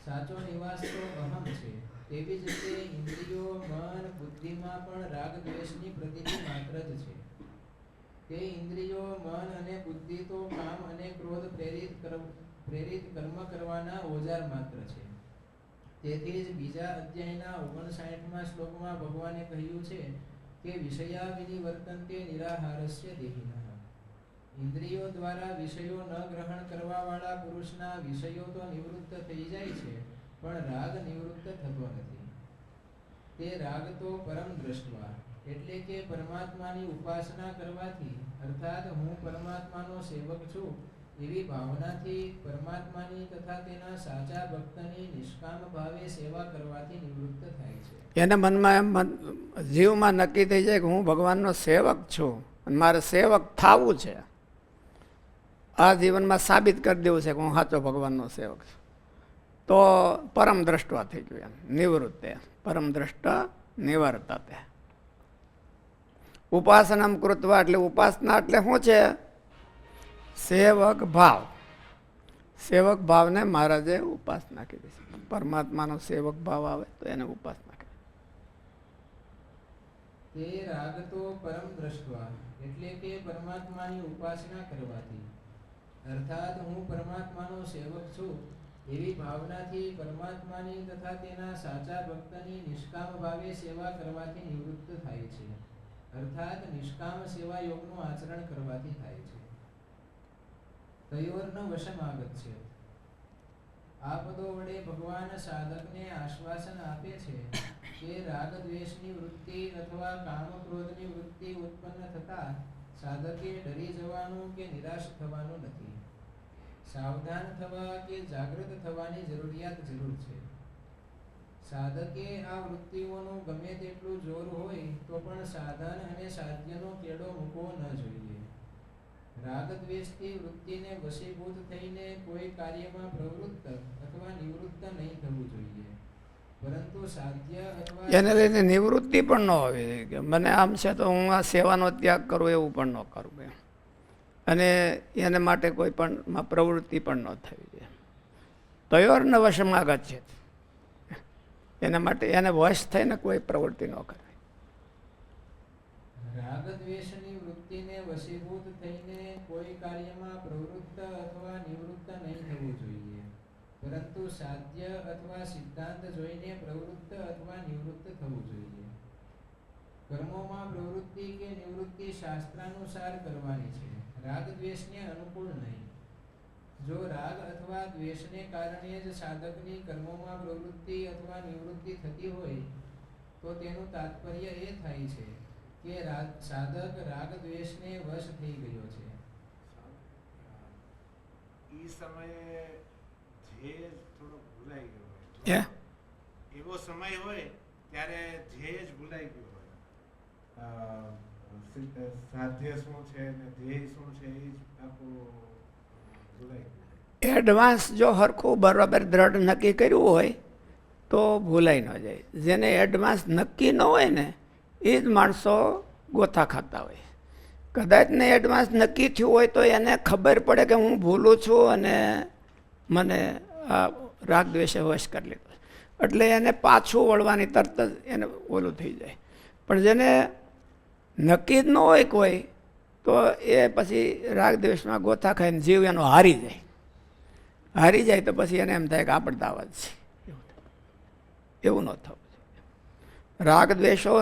સાચો નિવાસ તો અહમ છે, તેવી જ રીતે ઇન્દ્રિયો, મન, બુદ્ધિમાં પણ રાગ દ્વેષની પ્રતીતિ માત્ર જ છે. તે ઇન્દ્રિયો, મન અને બુદ્ધિ તો કામ અને ક્રોધ પ્રેરિત કર્મ કરવાના ઓજાર માત્ર છે. તેથી જ બીજા અધ્યાયના 59મા શ્લોકમાં ભગવાને કહ્યું છે કે વિષયા વિનિવર્તન્તે નિરાહારસ્ય દેહિનઃ. ઇન્દ્રિયો દ્વારા વિષયો ન ગ્રહણ કરવા વાળા પુરુષના વિષયો તો નિવૃત્ત થઈ જાય છે, પણ રાગ નિવૃત્ત થતો નથી. તે રાગ તો પરમ દ્રષ્ટવા, એટલે કે પરમાત્માની ઉપાસના કરવાથી, અર્થાત હું પરમાત્માનો સેવક છું એવી ભાવનાથી, પરમાત્માની તથા તેના સાચા ભક્તની નિષ્કામ ભાવે સેવા કરવાથી નિવૃત્ત થાય છે. એને મનમાં એમ જીવમાં નક્કી થઈ જાય કે હું ભગવાનનો સેવક છું અને મારે સેવક થવું છે. આ જીવનમાં સાબિત કરી દેવું છે કે હું સાચો ભગવાનનો સેવક છું, તો પરમ દ્રષ્ટવા થઈ ગયું. એમ નિવૃત્તે પરમ દ્રષ્ટા નિવર્તતે. ઉપાસનામ કૃત્વા એટલે ઉપાસના એટલે શું છે? સેવક ભાવ. સેવક ભાવને મહારાજે ઉપાસના કીધી છે. પરમાત્માનો સેવક ભાવ આવે તો એને ઉપાસના કીધી. તે રાગ તો પરમ દ્રષ્ટવા, એટલે કે પરમાત્માની ઉપાસના કરવાથી, અર્થાત હું પરમાત્માનો સેવક છું એવી ભાવનાથી, પરમાત્માની તથા તેના સાચા ભક્તની નિષ્કામ ભાવે સેવા કરવાથી નિવૃત્ત થાય છે. અર્થાત નિષ્કામ સેવા યોગનું આચરણ કરવાથી થાય છે. તયોર્ન વશમાગત છે. આ પદો વડે ભગવાન સાધકને આશ્વાસન આપે છે કે રાગ દ્વેષની વૃત્તિ અથવા કામ ક્રોધની વૃત્તિ ઉત્પન્ન થતા સાધકે ડરી જવાનું કે નિરાશ થવાનું નથી. સાવધાન થવા કે જાગૃત થવાની જરૂરિયાત જરૂર છે. સાધકે આ વૃત્તિઓનું ગમે તેટલું જોર હોય તો પણ સાધન અને સાધ્યનો કેડો મૂકવો ન જોઈએ. રાગ દ્વેષથી વૃત્તિને વશીભૂત થઈને કોઈ કાર્યમાં પ્રવૃત્ત અથવા નિવૃત્ત નહીં થવું જોઈએ, પરંતુ સાધ્ય અથવા એને લઈને નિવૃત્તિ પણ ન હોવી જોઈએ કે મને આમ છે તો હું આ સેવાનો ત્યાગ કરું, એવું પણ ન કરવું. અને એને માટે કોઈ પણ પ્રવૃત્તિ પણ ન થવી જોઈએ. તયોર્ન વશમાગત છે. એના માટે એને વશ થઈને કોઈ પ્રવૃત્તિ ન કરવી. રાગ દ્વેષની વૃત્તિને વશીભૂત થઈને કોઈ કાર્યમાં પ્રવૃત્ત અથવા નિવૃત્ત નહીં થવું જોઈએ, પરંતુ સાધ્ય અથવા સિદ્ધાંત જોઈને પ્રવૃત્ત અથવા નિવૃત્ત થવું જોઈએ. કર્મોમાં પ્રવૃત્તિ કે નિવૃત્તિ શાસ્ત્રાનુસાર કરવાની છે, રાગ દ્વેષને અનુકૂળ નહીં. જો રાગ અથવા દ્વેષને કારણે જ સાધકની કર્મોમાં પ્રવૃત્તિ અથવા નિવૃત્તિ થતી હોય તો તેનું તાત્પર્ય એ થાય છે કે સાધક રાગ દ્વેષને વશ થઈ ગયો છે. ઈ સમયે જે થોડો ભૂલાઈ ગયો હે? હોય, એવો સમય હોય ત્યારે જે જ ભૂલાઈ ગયો હોય. સાધ્ય શું છે ને ધ્યેય શું છે એ જ આખું ભૂલાઈ ગયું. એડવાન્સ જો હરખું બરાબર દ્રઢ નક્કી કર્યું હોય તો ભૂલાઈ ન જાય. જેને એડવાન્સ નક્કી ન હોય ને એ જ માણસો ગોથા ખાતા હોય. કદાચ ને એડવાન્સ નક્કી થયું હોય તો એને ખબર પડે કે હું ભૂલું છું અને મને આ રાગ દ્વેષે વશ કરી લીધો, એટલે એને પાછું વળવાની તરત જ એને ઓલું થઈ જાય. પણ જેને નક્કી જ ન હોય કોઈ, તો એ પછી રાગ દ્વેષમાં ગોથા ખાઈને જીવ એનો હારી જાય તો પછી એને એમ થાય કે આપણે દાવા જ છે. એવું ન થવું જોઈએ. રાગ દ્વેષો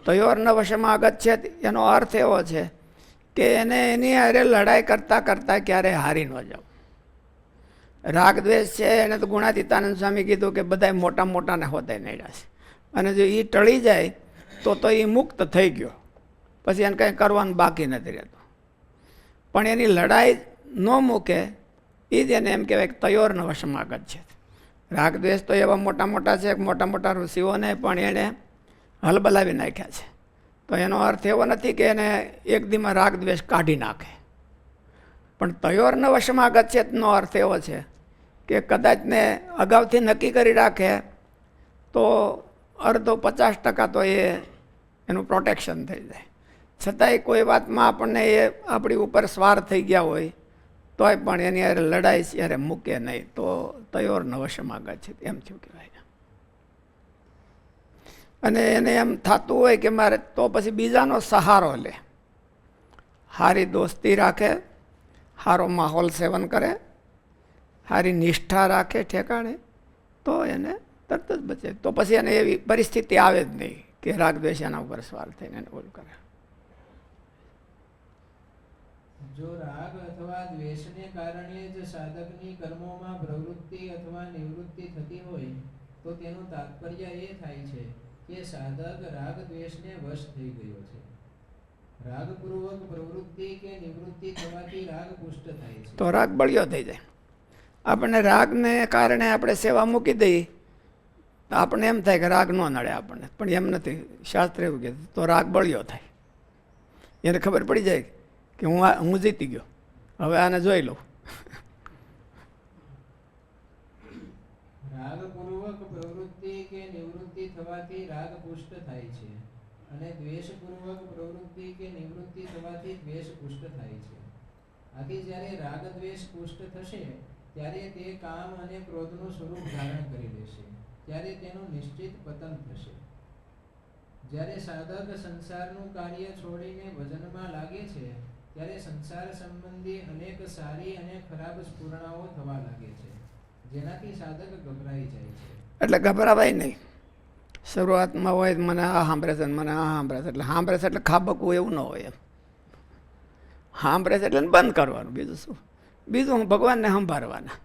તયોર્ન વશમાં આગત છે, એનો અર્થ એવો છે કે એને એની હારે લડાઈ કરતાં કરતાં ક્યારેય હારી ન જાવ. રાગ દ્વેષ છે એને તો ગુણાતીતાનંદ સ્વામી કીધું કે બધા મોટા મોટાને હોતે નડ્યા છે, અને જો એ ટળી જાય તો એ મુક્ત થઈ ગયો, પછી એને કંઈ કરવાનું બાકી નથી રહેતું. પણ એની લડાઈ ન મૂકે એ જ એને એમ કહેવાય કે તયોર્ન વશમાં આગત છે. રાગ દ્વેષ તો એવા મોટા મોટા છે, મોટા મોટા ઋષિઓને પણ એણે હલબલાવી નાખ્યા છે. તો એનો અર્થ એવો નથી કે એને એક દીમાં રાગ દ્વેષ કાઢી નાખે, પણ તયોર્ન વશમાં આગત છે નો અર્થ એવો છે કે કદાચને અગાઉથી નક્કી કરી રાખે તો અડધો 50% તો એનું પ્રોટેક્શન થઈ જાય. છતાંય કોઈ વાતમાં આપણને એ આપણી ઉપર સ્વાર થઈ ગયા હોય તોય પણ એની હારે લડાઈ ત્યારે મૂકે નહીં, તો તયોર્ન વશમાં આગત છે એમ થયું કહેવાય. અને એને એમ થતું હોય કે મારે તો પછી બીજાનો સહારો લે, સારી દોસ્તી રાખે, સારો માહોલ સેવન કરે, સારી નિષ્ઠા રાખે ઠેકાણે, તો એને તરત જ બચે. તો પછી એને એવી પરિસ્થિતિ આવે જ નહીં કે રાગ દ્વેષ એના ઉપર સવાર થઈને એને ઓલું કરે. જો રાગ અથવા દ્વેષને કારણે જ સાધકની કર્મોમાં પ્રવૃત્તિ અથવા નિવૃત્તિ થતી હોય તો તેનું તાત્પર્ય એ થાય છે કે સાધક રાગ દ્વેષને વશ થઈ ગયો છે. રાગપૂર્વક પ્રવૃત્તિ કે નિવૃત્તિ થવાથી રાગ પુષ્ટ થાય છે. તો રાગ બળ્યો થઈ જાય. આપણને રાગને કારણે આપણે સેવા મૂકી દઈએ તો આપણને એમ થાય કે રાગ ન નડે આપણને, પણ એમ નથી. શાસ્ત્ર એવું કહે તો રાગ બળ્યો થાય. એને ખબર પડી જાય કે હું જીતી ગયો, હવે આને જોઈ લઉં. રાગપૂર્વક પ્રવૃત્તિ કે નિવૃત્તિ થવાથી રાગ પુષ્ટ થાય છે, અને દ્વેષપૂર્વક પ્રવૃત્તિ કે નિવૃત્તિ થવાથી દ્વેષ પુષ્ટ થાય છે. આથી જ્યારે રાગ દ્વેષ પુષ્ટ થશે ત્યારે તે કામ અને ક્રોધનું સ્વરૂપ ધારણ કરી લેશે, ત્યારે તેનું નિશ્ચિત પતન થશે. જ્યારે સાધક સંસારનું કાર્ય છોડીને ભજનમાં લાગે છે ત્યારે સંસાર સંબંધી અનેક સારી અને ખરાબ સ્ફુરણાઓ થવા લાગે છે, જેનાથી સાધક ગભરાઈ જાય છે. એટલે ગભરાવાય નહીં. શરૂઆતમાં હોય મને આ સાંભળે છે, મને આ સાંભળે છે, એટલે સાંભળે છે એટલે ખાબકવું એવું ન હોય. એમ સાંભળે છે એટલે બંધ કરવાનું, બીજું શું? બીજું ભગવાનને સંભાળવાના.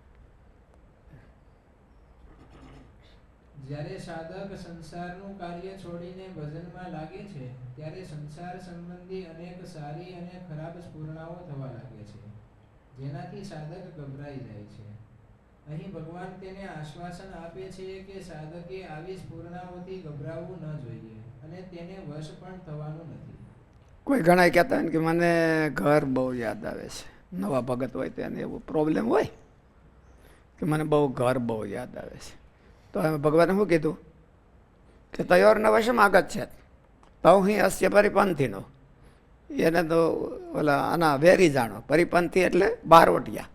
જ્યારે સાધક સંસારનું કાર્ય છોડીને ભજનમાં લાગે છે ત્યારે સંસાર સંબંધી અનેક સારી અને ખરાબ સ્ફુરણાઓ થવા લાગે છે, જેનાથી સાધક ગભરાઈ જાય છે. અહીં ભગવાન તેને આશ્વાસન આપે છે કે સાધકે આવી સ્ફુરણાઓથી ગભરાવવું ન જોઈએ અને તેને વશ પણ થવાનું નથી. કોઈ ઘણા કહેતા હોય ને કે મને ઘર બહુ યાદ આવે છે. નવા ભગત હોય તો એને એવું પ્રોબ્લેમ હોય કે મને બહુ ઘર બહુ યાદ આવે છે. તો હવે ભગવાને શું કીધું કે તયોર્ન વશમાં આગત છે, તો અહીં અસ્ય પરિપંથીનો. એને તો ઓલા આના વેરી જાણો. પરિપંથી એટલે બારવટિયા,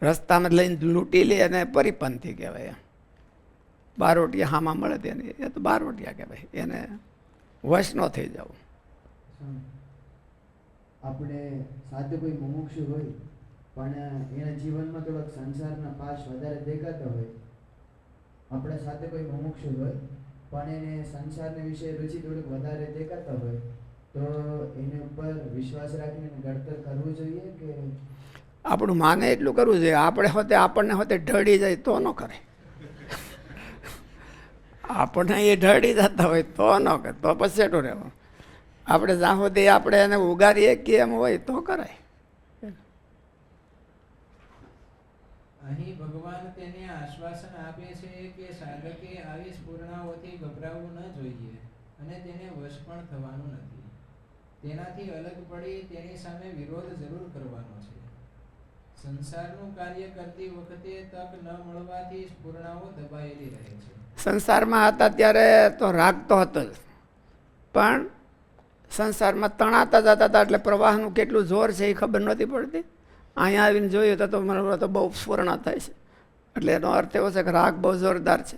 રસ્તામાં લઈને લૂંટી લે અને પરિપંથી કહેવાય. બારવટિયા હામાં મળે તેને એ તો બારવટિયા કહેવાય. એને વશ ન થઈ જવું. આપણે સાથે કોઈ મુમુક્ષુ હોય પણ એના જીવનમાં થોડોક સંસારના પાશ વધારે દેખાતા હોય, આપણા સાથે કોઈ મુમુક્ષુ હોય પણ એને સંસારના વિશે રુચિ થોડીક વધારે દેખાતા હોય, તો એને ઉપર વિશ્વાસ રાખીને ઘડતર કરવું જોઈએ કે આપણું માને એટલું કરવું જોઈએ. આપણને હોતે ઢળી જાય તો ન કરે. આપણને એ ઢળી જતા હોય તો ન કરે, તો પછી સેટું રહેવું. આપણે જ્યાં સુધી આપણે એને ઉગારીએ કે એમ હોય તો કરાય. અહીં ભગવાન તેને આશ્વાસન આપે છે કે સાધકે આવી સ્ફુરણાઓથી ગભરાવવું ન જોઈએ અને તેને વશ પણ થવાનું નથી. તેનાથી અલગ પડી તેની સામે વિરોધ જરૂર કરવાનો છે. સંસારનું કાર્ય કરતી વખતે તક ન મળવાથી સ્ફુરણાઓ દબાયેલી રહે છે. સંસારમાં હતા ત્યારે તો રાગ તો હતો જ, પણ સંસારમાં તણાતા જતા હતા એટલે પ્રવાહનું કેટલું જોર છે એ ખબર નહોતી પડતી. અહીંયા આવીને જોયું તો મને તો બહુ સ્ફૂર્ણ થાય છે. એટલે એનો અર્થ એવો છે કે રાગ બહુ જોરદાર છે.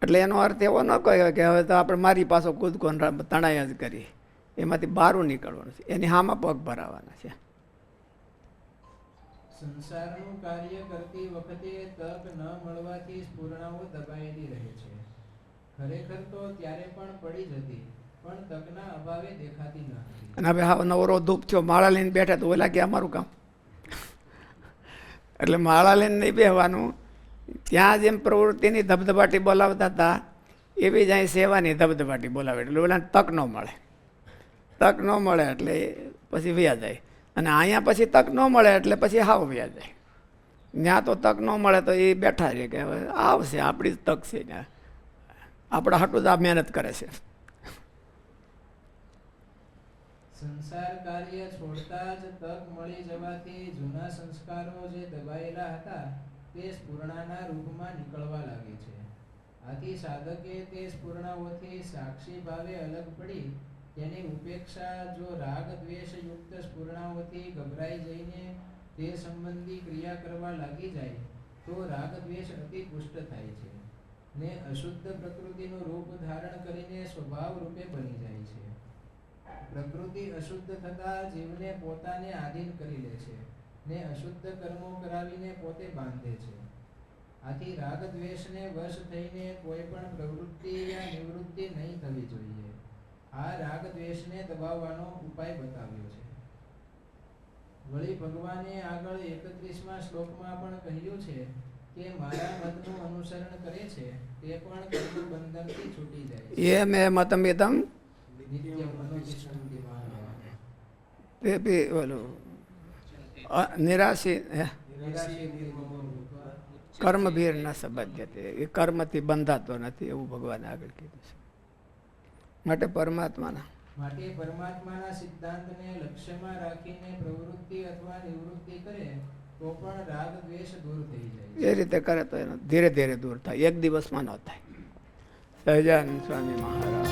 એટલે એનો અર્થ એવો ન કહ્યો કે હવે તો આપણે મારી પાછો કૂદકો તણાયા જ કરીએ, એમાંથી બહારું નીકળવાનું છે, એની હામાં પગ ભરાવાના છે. સંસારનું કાર્ય કરતી વખતે તક ન મળવાથી સ્ફૂર્ણાઓ દબાયેલી રહે છે. ખરેખર તો ત્યારે પણ પડી જતી, પણ તકના અભાવે દેખાતી ન હતી. અને હવે હા નવરો ધૂપ થયો, માળા લઈને બેઠા તો ઓલા કે અમારું કામ. એટલે માળા લઈને નહીં બેહવાનું. ત્યાં જેમ પ્રવૃત્તિની ધબધબાટી બોલાવતા હતા એવી જ અહીં સેવાની ધબધબાટી બોલાવે. એટલે ઓલાને તક ન મળે. તક ન મળે એટલે પછી વ્યા જાય. અને અહીંયા પછી તક ન મળે એટલે પછી હાવ વ્યા જાય. ત્યાં તો તક ન મળે તો એ બેઠા છે કે હવે આવશે, આપણી જ તક છે. ત્યાં આપણા હાટું જ આ મહેનત કરે છે. સંસાર કાર્ય છોડતા જ તક મળી જવાથી જૂના સંસ્કારો જે દબાયેલા હતા તે સ્ફૂર્ણાના રૂપમાં નીકળવા લાગે છે. આથી સાધકે તે સ્ફૂર્ણાઓથી સાક્ષી ભાવે અલગ પડી તેની ઉપેક્ષા જો રાગ દ્વેષ યુક્ત સ્ફૂર્ણાઓથી ગભરાઈ જઈને તે સંબંધી ક્રિયા કરવા લાગી જાય તો રાગ દ્વેષ અતિ પુષ્ટ થાય છે ને અશુદ્ધ પ્રકૃતિનું રૂપ ધારણ કરીને સ્વભાવ રૂપે બની જાય છે. પ્રકૃતિ અશુદ્ધ થતા જીવને પોતાને આધીન કરી લે છે ને અશુદ્ધ કર્મો કરાવીને પોતે બાંધે છે. આથી રાગ દ્વેષને વશ થઈને કોઈ પણ પ્રવૃત્તિ યા નિવૃત્તિ નહીં થવી જોઈએ. આ રાગ દ્વેષને દબાવવાનો ઉપાય બતાવ્યો છે. વળી ભગવાને આગળ 31મા શ્લોકમાં પણ કહ્યું છે કે મારા મતનું અનુસરણ કરે છે તે પણ કર્મ બંધનથી છૂટી જાય છે. એ મેં મતમિદમ નિત્યમ અનુતિષ્ઠન્તિ માનવાઃ. તે બી ઓલું નિરાશી કર્મભીર ન સંબંધ્યતે, એ કર્મથી બંધાતો નથી એવું ભગવાને આગળ કીધું છે. માટે પરમાત્માના સિદ્ધાંતને લક્ષ્યમાં રાખીને પ્રવૃત્તિ અથવા નિવૃત્તિ કરે તો પણ રાગ દ્વેષ દૂર થઈ જાય. એ રીતે કરે તો એનો ધીરે ધીરે દૂર થાય, એક દિવસમાં ન થાય. સહજાનંદ સ્વામી મહારાજ.